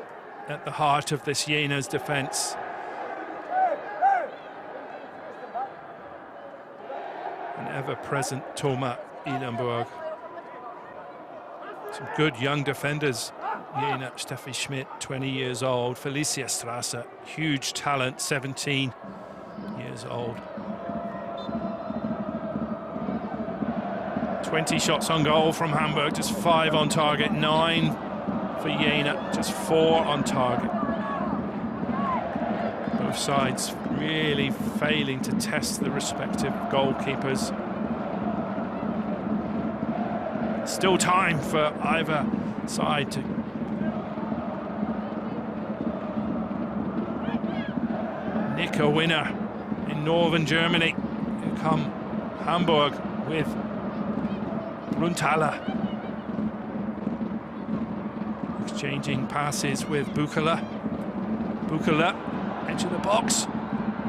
at the heart of this Jena's defence. An ever-present Thomas Eilenburg. Some good young defenders. Jena, Steffi Schmidt, 20 years old. Felicia Strasser, huge talent, 17 years old. 20 shots on goal from Hamburg, just 5 on target, 9 for Jena, just 4 on target. Both sides really failing to test the respective goalkeepers. Still time for either side to nick a winner in northern Germany. Here come Hamburg with Bruntaler. Exchanging passes with Bukala. Bukala, edge of the box,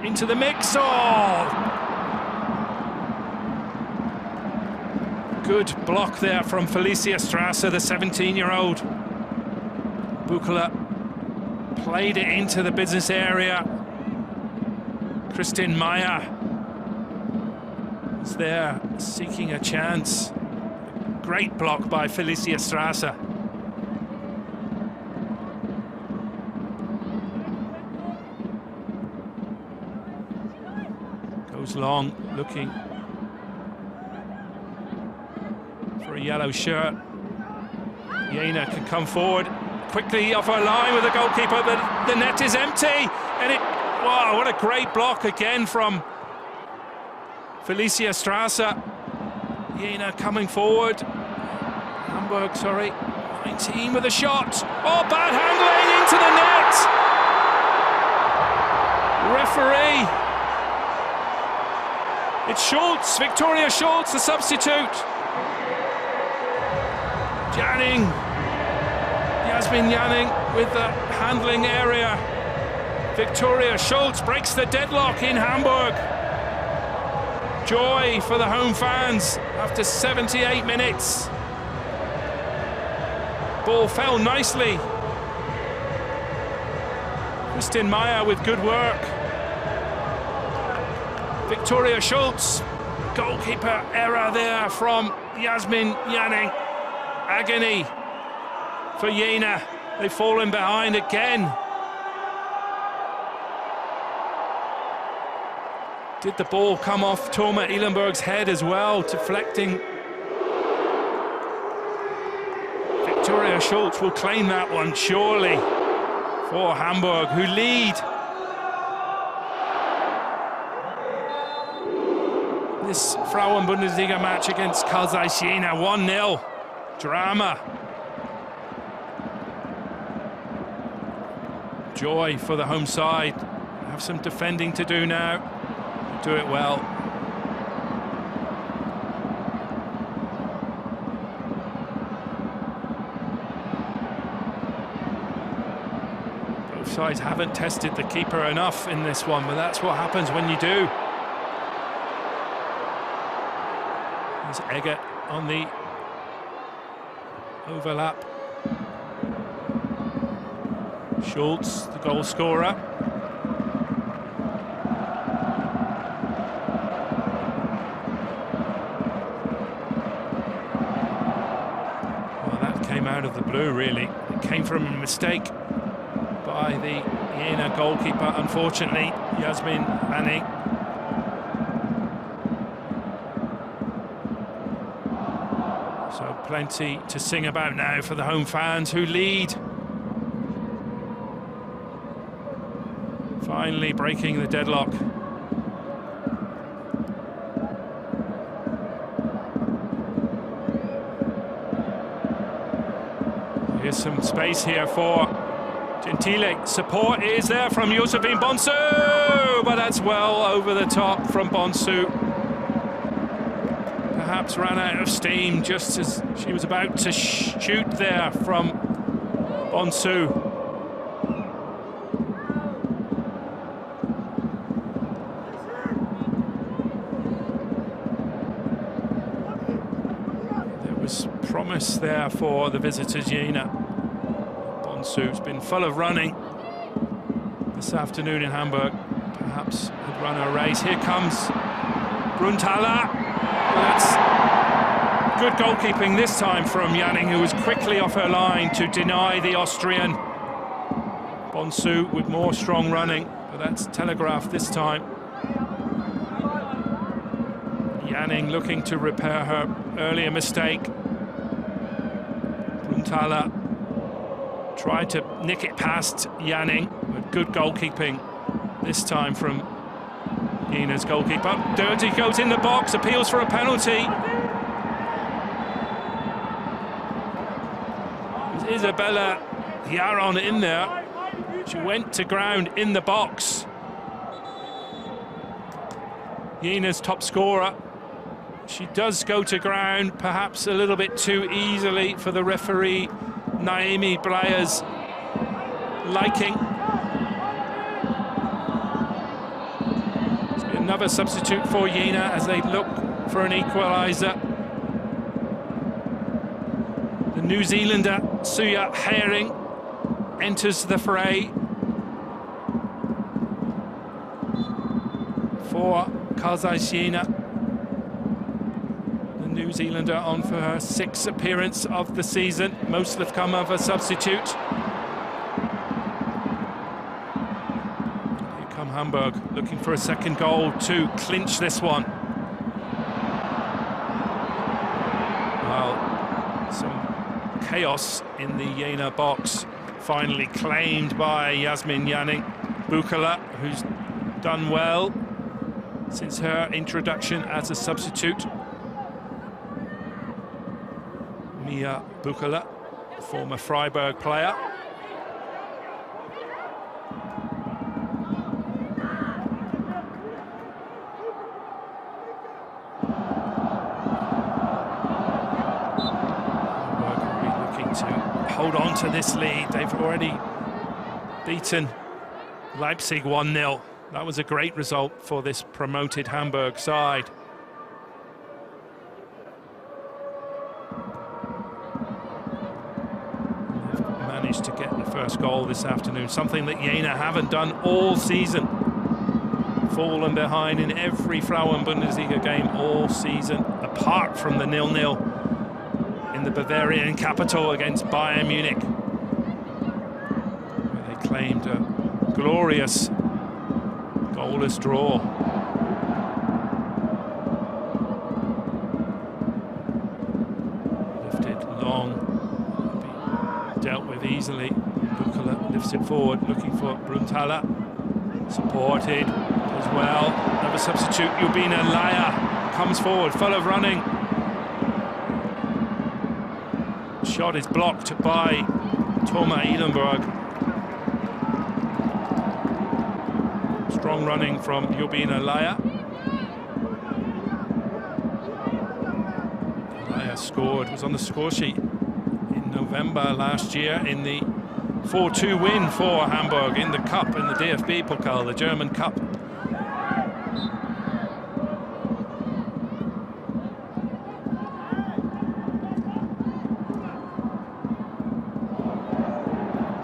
into the mix. Oh! Good block there from Felicia Strasser, the 17-year-old. Bukala played it into the business area. Kristin Meyer is there seeking a chance. Great block by Felicia Strasser. Goes long, looking for a yellow shirt. Jena can come forward quickly off her line with the goalkeeper, but the net is empty. And wow, what a great block again from Felicia Strasser. Jena coming forward. Hamburg, sorry, 19 with a shot. Oh, bad handling into the net. Referee. It's Schultz, Victoria Schultz, the substitute. Janning, Yasmin Janning with the handling area. Victoria Schultz breaks the deadlock in Hamburg. Joy for the home fans after 78 minutes. Ball fell nicely. Kristin Meyer with good work. Victoria Schultz, goalkeeper error there from Yasmin Janning. Agony for Jena. They've fallen behind again. Did the ball come off Thomas Eilenburg's head as well, deflecting? Victoria Schultz will claim that one, surely, for Hamburg, who lead. This Frauen-Bundesliga match against Carl Zeiss Jena, 1-0. Drama. Joy for the home side. Have some defending to do now. Do it well. Both sides haven't tested the keeper enough in this one, but that's what happens when you do. There's Eggert on the overlap. Schultz, the goal scorer. came out of the blue, really. It came from a mistake by the Jena goalkeeper, unfortunately, Yasmin Yanning. So plenty to sing about now for the home fans who lead. Finally breaking the deadlock. Here's some space here for Gentile. Support is there from Josephine Bonsu, but that's well over the top from Bonsu. Perhaps ran out of steam just as she was about to shoot there from Bonsu. Promise there for the visitors, Jena. Bonsu's been full of running this afternoon in Hamburg. Perhaps had run a race. Here comes Brunthaler. That's good goalkeeping this time from Yanning, who was quickly off her line to deny the Austrian. Bonsu with more strong running, but that's telegraphed this time. Yanning looking to repair her earlier mistake. Brunthaler tried to nick it past Yanning, but good goalkeeping this time from Jena's goalkeeper. Dirty goes in the box, appeals for a penalty. Isabella Yaron in there. She went to ground in the box. Jena's top scorer. She does go to ground, perhaps a little bit too easily for the referee, Naomi Breyer's liking. There's been another substitute for Jena as they look for an equaliser. The New Zealander, Suya Hering, enters the fray for Carl Zeiss Jena. New Zealander on for her 6th appearance of the season. Most have come of a substitute. Here come Hamburg, looking for a second goal to clinch this one. Well, some chaos in the Jena box, finally claimed by Yasmin Yanning. Bukala, who's done well since her introduction as a substitute. Mia Bukala, former Freiburg player. Looking to hold on to this lead. They've already beaten Leipzig 1-0. That was a great result for this promoted Hamburg side. To get the first goal this afternoon, something that Jena haven't done all season. Fallen behind in every Frauen-Bundesliga game all season, apart from the 0-0 in the Bavarian capital against Bayern Munich, where they claimed a glorious goalless draw. Lifted long, dealt with easily. Bukala lifts it forward, looking for Brunthaler. Supported as well. Another substitute, Jubina Laya, comes forward, full of running. Shot is blocked by Thomas Eilenberg. Strong running from Jubina Laya. Laya scored, was on the score sheet November last year in the 4-2 win for Hamburg in the Cup, in the DFB Pokal, the German Cup.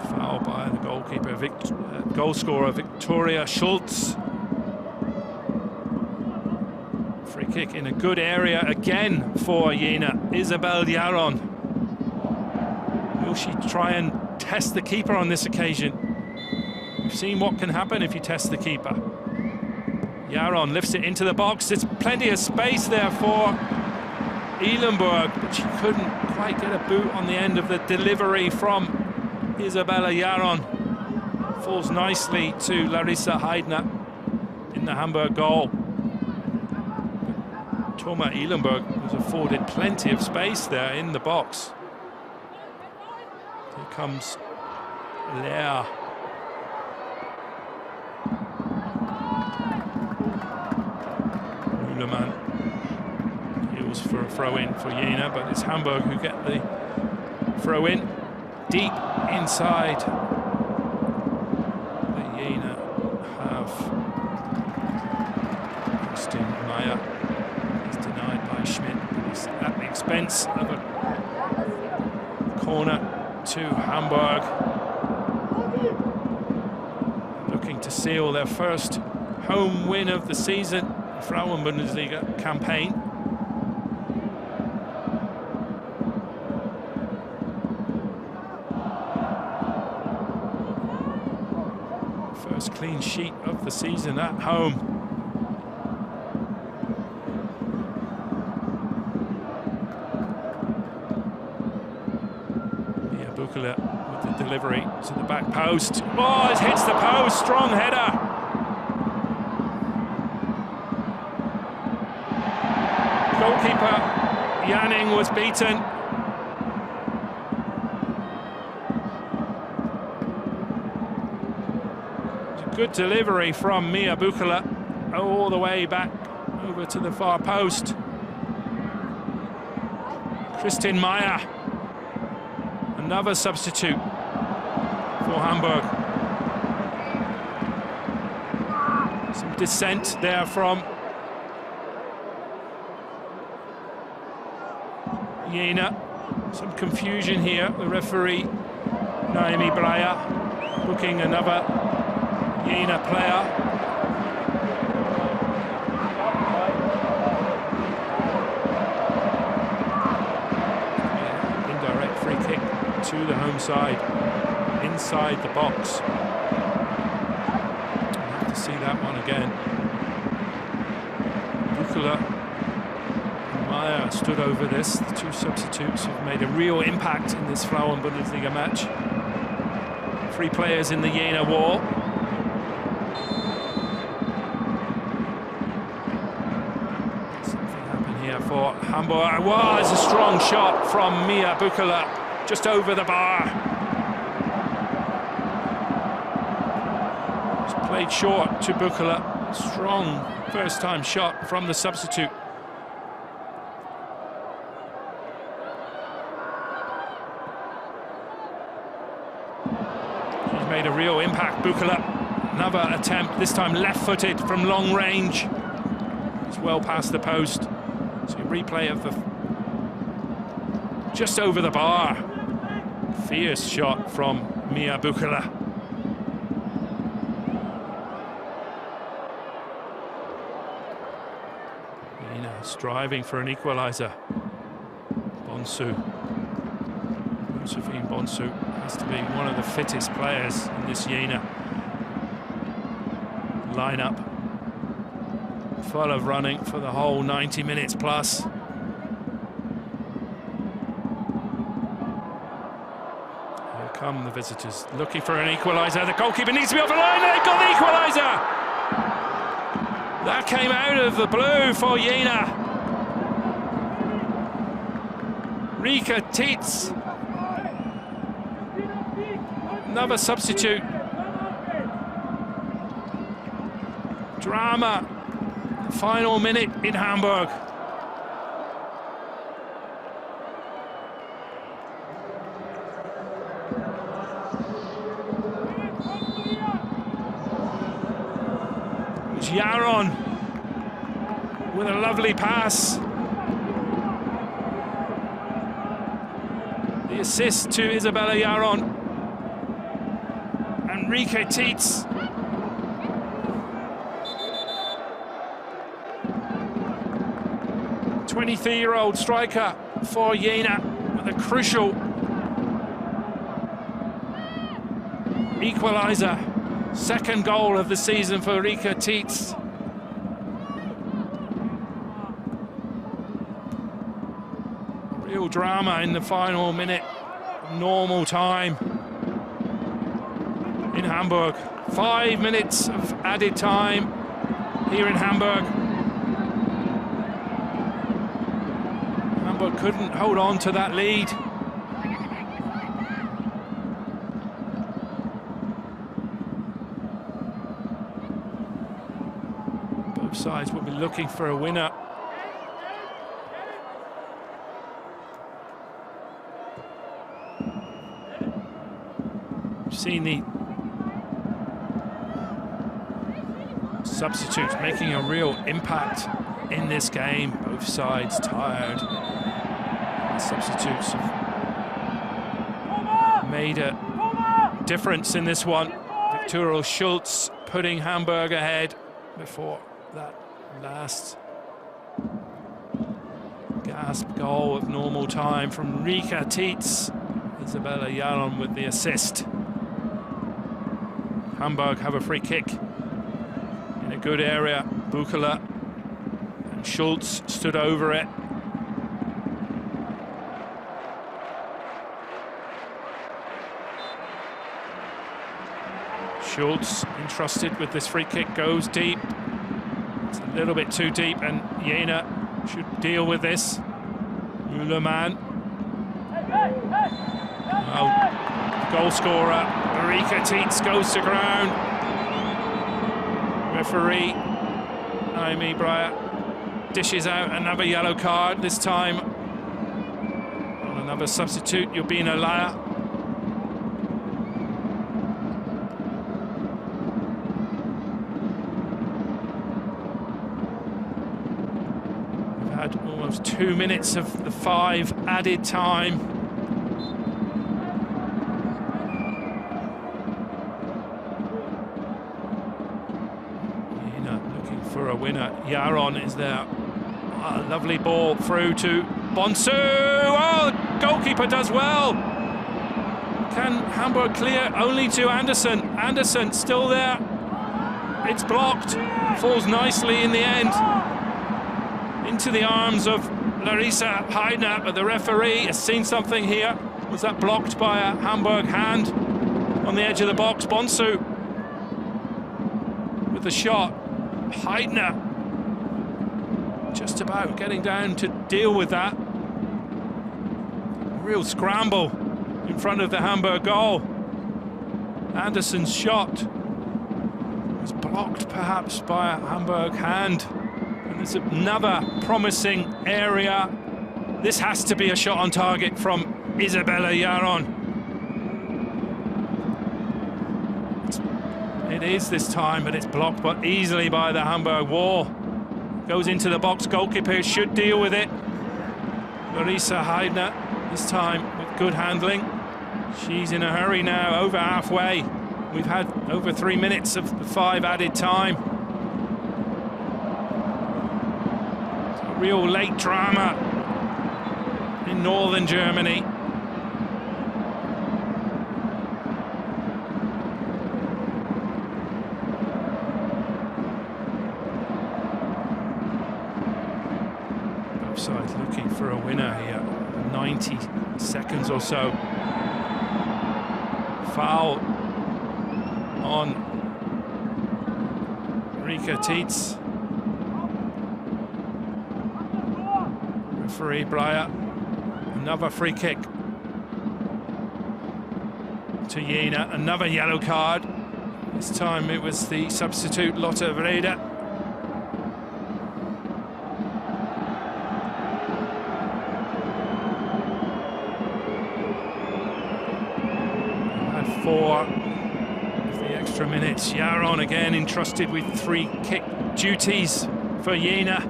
Foul by the goalkeeper, goal scorer Victoria Schultz. Free kick in a good area again for Jena. Isabel Yaron. Will she try and test the keeper on this occasion? We've seen what can happen if you test the keeper. Jaron lifts it into the box. There's plenty of space there for Eilenberg, but she couldn't quite get a boot on the end of the delivery from Isabella Jaron. Falls nicely to Larissa Heidner in the Hamburg goal. Thoma Eilenberg was afforded plenty of space there in the box. Here comes Lea. Mühlemann heals for a throw-in for Jena, but it's Hamburg who get the throw-in deep inside. The Jena have Christian Meyer. He's denied by Schmidt. He's at the expense of a corner to Hamburg. Looking to seal their first home win of the season. Frauen-Bundesliga campaign. First clean sheet of the season at home. Mia Bukala with the delivery to the back post. Oh, it hits the post, strong header. Goalkeeper Janning was beaten. It's a good delivery from Mia Bukala all the way back over to the far post. Christine Meyer, another substitute for Hamburg. Some dissent there from Jena. Some confusion here. The referee, Naomi Breyer, booking another Jena player. Indirect free kick to the home side, inside the box. We'll have to see that one again. Bukala stood over this. The two substitutes have made a real impact in this Frauen-Bundesliga match. Three players in the Jena wall. Something happened here for Hamburg. Wow, it's a strong shot from Mia Bukala, just over the bar. It's played short to Bukala. Strong first-time shot from the substitute. Made a real impact, Bukala. Another attempt, this time left-footed from long range. It's well past the post. So a replay of the just over the bar. Fierce shot from Mia Bukala. Striving for an equaliser. Bonsu. Josephine Bonsu has to be one of the fittest players in this Jena lineup. Full of running for the whole 90 minutes plus. Here come the visitors, looking for an equaliser. The goalkeeper needs to be off the line. They've got the equaliser! That came out of the blue for Jena. Rika Tietz. Another substitute. Drama. The final minute in Hamburg. Jaron with a lovely pass. The assist to Isabella Jaron. Enrique Tietz. '23-year-old striker for Jena with a crucial equaliser. Second goal of the season for Rika Tietz. Real drama in the final minute of normal time in Hamburg. 5 minutes of added time here in Hamburg. Hamburg couldn't hold on to that lead. Both sides will be looking for a winner. We've seen the substitutes making a real impact in this game. Both sides tired. The substitutes have made a difference in this one. Victorio Schulz putting Hamburg ahead before that last gasp goal of normal time from Rika Tietz. Isabella Jaron with the assist. Hamburg have a free kick in a good area. Bukala and Schulz stood over it. Schulz entrusted with this free kick, goes deep. It's a little bit too deep, and Jena should deal with this. Müllermann. Goal scorer, Rika Tietz goes to ground. Referee Naomi Breyer dishes out another yellow card, this time on another substitute, Jubina Laya. We've had almost 2 minutes of the 5 added time. For a winner. Jaron is there. Oh, lovely ball through to Bonsu. Oh, goalkeeper does well. Can Hamburg clear? Only to Anderson. Anderson still there. It's blocked. Falls nicely in the end into the arms of Larissa Heidner, but the referee has seen something here. Was that blocked by a Hamburg hand on the edge of the box? Bonsu with the shot. Heidner just about getting down to deal with that. Real scramble in front of the Hamburg goal. Anderson's shot was blocked perhaps by a Hamburg hand. And there's another promising area. This has to be a shot on target from Isabella Jaron. It is this time, but it's blocked but easily by the Hamburg wall. Goes into the box, goalkeeper should deal with it. Larissa Heidner, this time with good handling. She's in a hurry now, over halfway. We've had over 3 minutes of the 5 added time. It's a real late drama in northern Germany. Sides looking for a winner here. 90 seconds or so. Foul on Rika Tietz. Referee Breyer. Another free kick to Jena. Another yellow card. This time it was the substitute Lotte Vrede. For the extra minutes. Jaron again entrusted with free kick duties for Jena.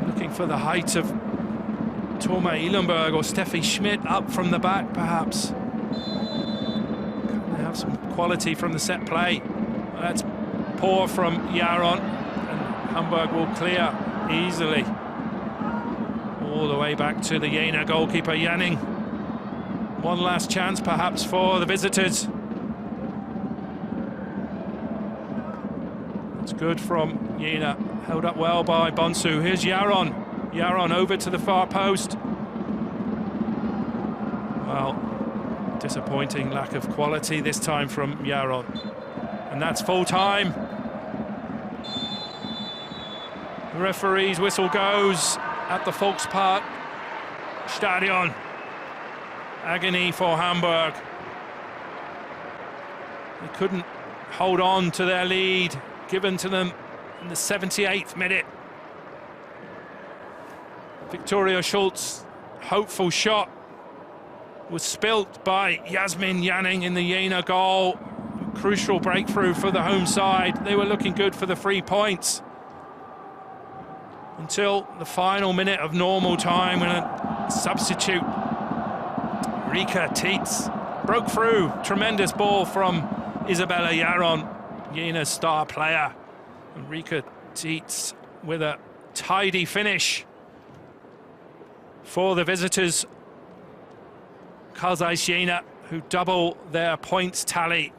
Looking for the height of Thoma Ihlenberg or Steffi Schmidt up from the back, perhaps. Can they have some quality from the set play? Well, that's poor from Jaron, and Hamburg will clear easily. All the way back to the Jena goalkeeper, Janning. One last chance perhaps for the visitors. It's good from Jena, held up well by Bonsu. Here's Yaron. Yaron over to the far post. Well, disappointing lack of quality this time from Yaron. And that's full time. The referee's whistle goes at the Volkspark Stadion. Agony for Hamburg. They couldn't hold on to their lead given to them in the 78th minute. Victoria Schultz's hopeful shot was spilt by Yasmin Yanning in the Jena goal. Crucial breakthrough for the home side. They were looking good for the 3 points until the final minute of normal time when a substitute, Rika Tietz, broke through. Tremendous ball from Isabella Yaron, Jena's star player. And Rika Tietz with a tidy finish for the visitors. Zeiss Jena, who double their points tally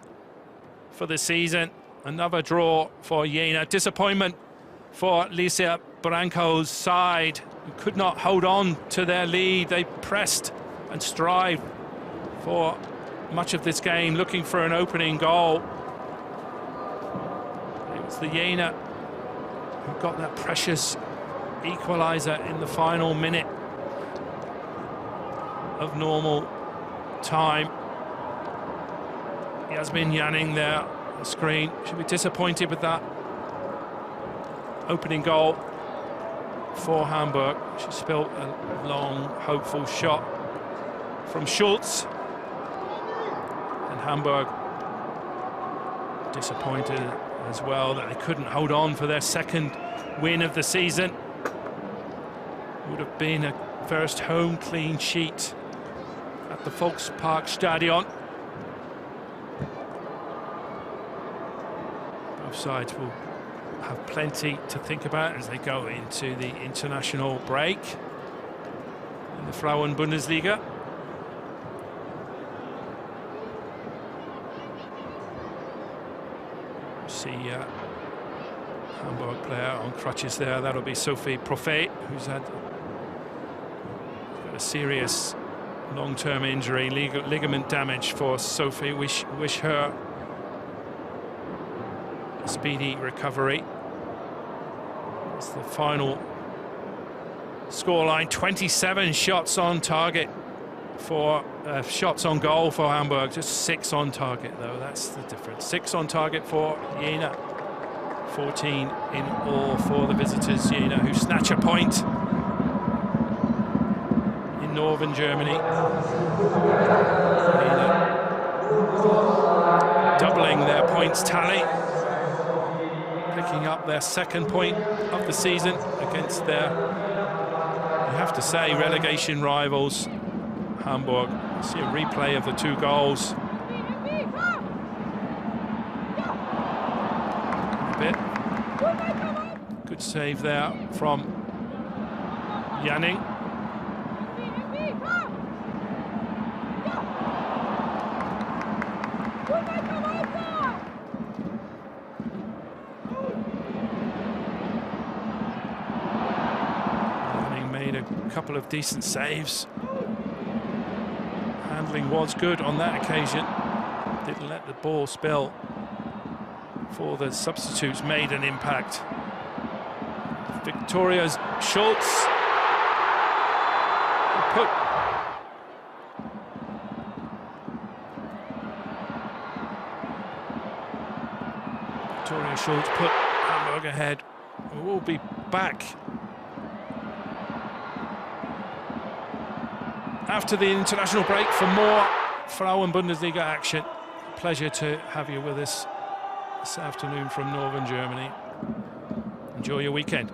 for the season. Another draw for Jena. Disappointment for Lisa Branco's side, who could not hold on to their lead. They pressed and strived for much of this game, looking for an opening goal. It was the Jena who got that precious equaliser in the final minute of normal time. Yasmin Yanning there on the screen. Should be disappointed with that opening goal for Hamburg. She spilt a long, hopeful shot from Schultz. And Hamburg disappointed as well that they couldn't hold on for their second win of the season. Would have been a first home clean sheet at the Volkspark Stadion. Both sides will have plenty to think about as they go into the international break in the Frauen-Bundesliga. See Hamburg player on crutches there. That'll be Sophie Prophet, who's got a serious long-term injury, ligament damage for Sophie. Wish her a speedy recovery. It's the final scoreline. 27 shots on target for shots on goal for Hamburg. Just 6 on target, though. That's the difference. 6 on target for Jena. 14 in all for the visitors. Jena, who snatch a point in northern Germany. Jena doubling their points tally, picking up their second point of the season against their, you have to say, relegation rivals, Hamburg. See a replay of the 2 goals. A bit. Good save there from Yanning. Yanning made a couple of decent saves. Handling was good on that occasion. Didn't let the ball spill before the substitutes made an impact. Victoria's Schultz put Victoria Schultz put Hamburg ahead. We'll be back after the international break for more Frauen-Bundesliga action. Pleasure to have you with us this afternoon from northern Germany. Enjoy your weekend.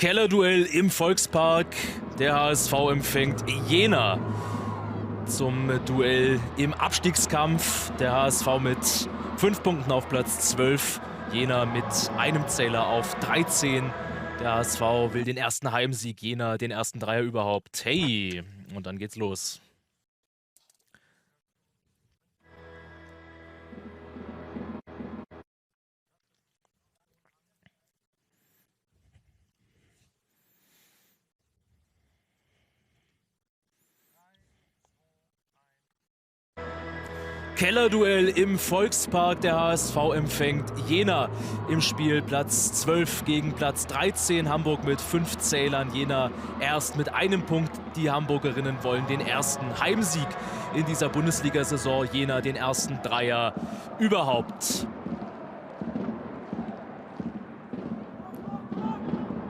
Kellerduell im Volkspark. Der HSV empfängt Jena zum Duell im Abstiegskampf. Der HSV mit 5 Punkten auf Platz 12. Jena mit einem Zähler auf 13. Der HSV will den ersten Heimsieg, Jena den ersten Dreier überhaupt. Hey, und dann geht's los. Kellerduell im Volkspark. Der HSV empfängt Jena im Spiel Platz 12 gegen Platz 13. Hamburg mit 5 Zählern, Jena erst mit einem Punkt. Die Hamburgerinnen wollen den ersten Heimsieg in dieser Bundesliga-Saison. Jena den ersten Dreier überhaupt.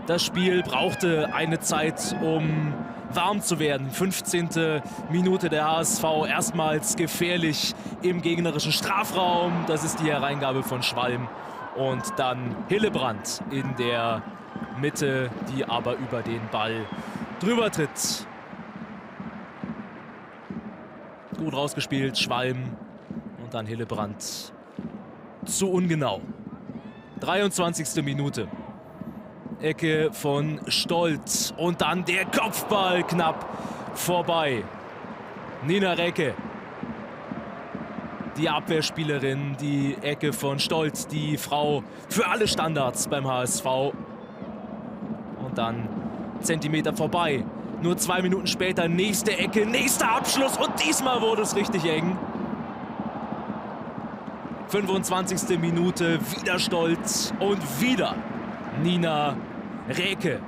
Das Spiel brauchte eine Zeit, um warm zu werden. 15. Minute, der HSV erstmals gefährlich im gegnerischen Strafraum. Das ist die Hereingabe von Schwalm. Und dann Hillebrand in der Mitte, die aber über den Ball drüber tritt. Gut rausgespielt, Schwalm und dann Hillebrand. Zu ungenau. 23. Minute. Ecke von Stolt und dann der Kopfball knapp vorbei. Nina Recke, die Abwehrspielerin, die Ecke von Stolt, die Frau für alle Standards beim HSV. Und dann Zentimeter vorbei. Nur 2 Minuten später nächste Ecke, nächster Abschluss und diesmal wurde es richtig eng. 25. Minute, wieder Stolt und wieder Nina Recke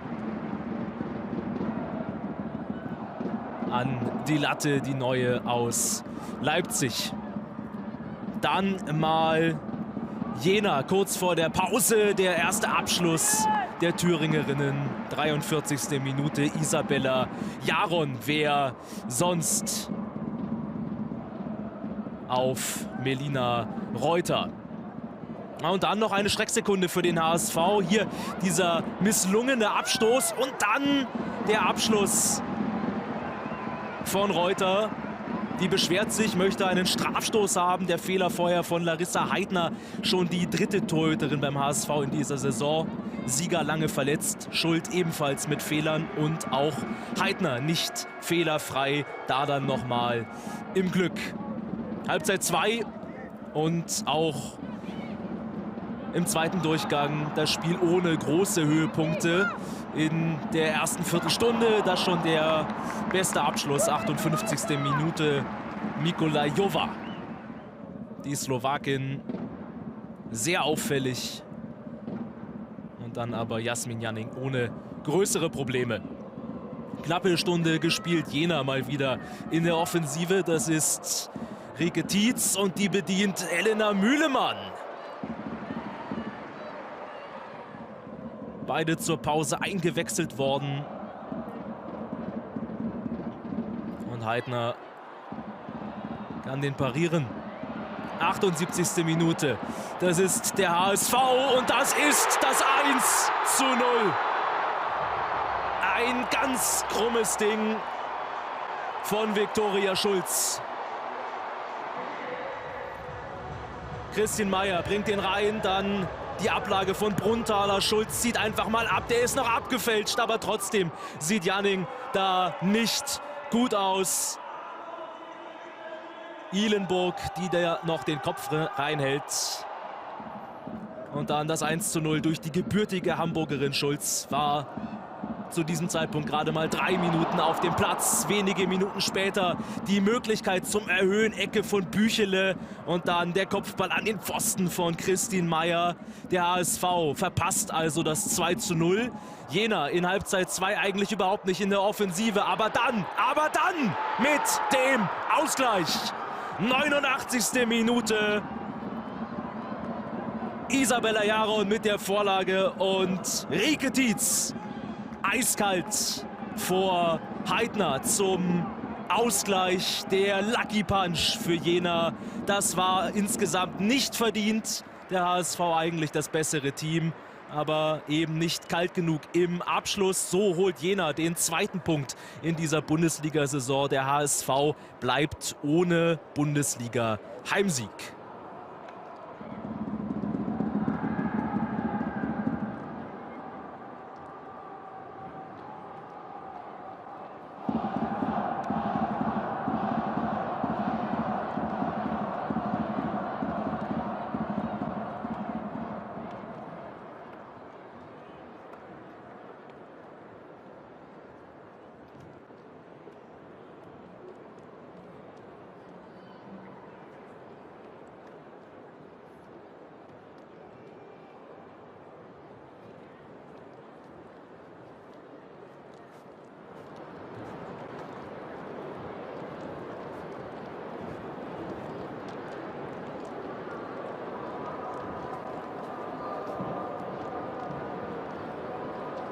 an die Latte, die neue aus Leipzig. Dann mal Jena, kurz vor der Pause, der erste Abschluss der Thüringerinnen. 43. Minute, Isabella Jaron, wer sonst auf Melina Reuter. Und dann noch eine Schrecksekunde für den HSV. Hier dieser misslungene Abstoß und dann der Abschluss von Reuter. Die beschwert sich, möchte einen Strafstoß haben. Der Fehler vorher von Larissa Heidner, schon die 3. Torhüterin beim HSV in dieser Saison. Sieger lange verletzt, Schuld ebenfalls mit Fehlern und auch Heidner nicht fehlerfrei. Da dann nochmal im Glück. Halbzeit 2 und auch im zweiten Durchgang das Spiel ohne große Höhepunkte. In der ersten Viertelstunde das schon der beste Abschluss. 58. Minute, Mikolajova. Die Slowakin, sehr auffällig. Und dann aber Jasmin Janning ohne größere Probleme. Knappe Stunde gespielt, Jena mal wieder in der Offensive. Das ist Rike Tietz und die bedient Elena Mühlemann. Beide zur Pause eingewechselt worden. Und Heidner kann den parieren. 78. Minute. Das ist der HSV und das ist das 1:0. Ein ganz krummes Ding von Viktoria Schulz. Christine Meyer bringt den rein, dann die Ablage von Brunthaler. Schulz zieht einfach mal ab, der ist noch abgefälscht, aber trotzdem sieht Janning da nicht gut aus. Ihlenburg, die da noch den Kopf reinhält. Und dann das 1:0 durch die gebürtige Hamburgerin Schulz. War zu diesem Zeitpunkt gerade mal 3 Minuten auf dem Platz. Wenige Minuten später die Möglichkeit zum Erhöhen. Ecke von Büchele und dann der Kopfball an den Pfosten von Christine Meyer. Der HSV verpasst also das 2:0. Jena in Halbzeit 2 eigentlich überhaupt nicht in der Offensive. Aber dann mit dem Ausgleich. 89. Minute. Isabella Jaron mit der Vorlage und Rike Tietz eiskalt vor Heidner zum Ausgleich. Der Lucky Punch für Jena. Das war insgesamt nicht verdient. Der HSV eigentlich das bessere Team. aber eben nicht kalt genug im Abschluss. So holt Jena den zweiten Punkt in dieser Bundesliga-Saison. Der HSV bleibt ohne Bundesliga-Heimsieg.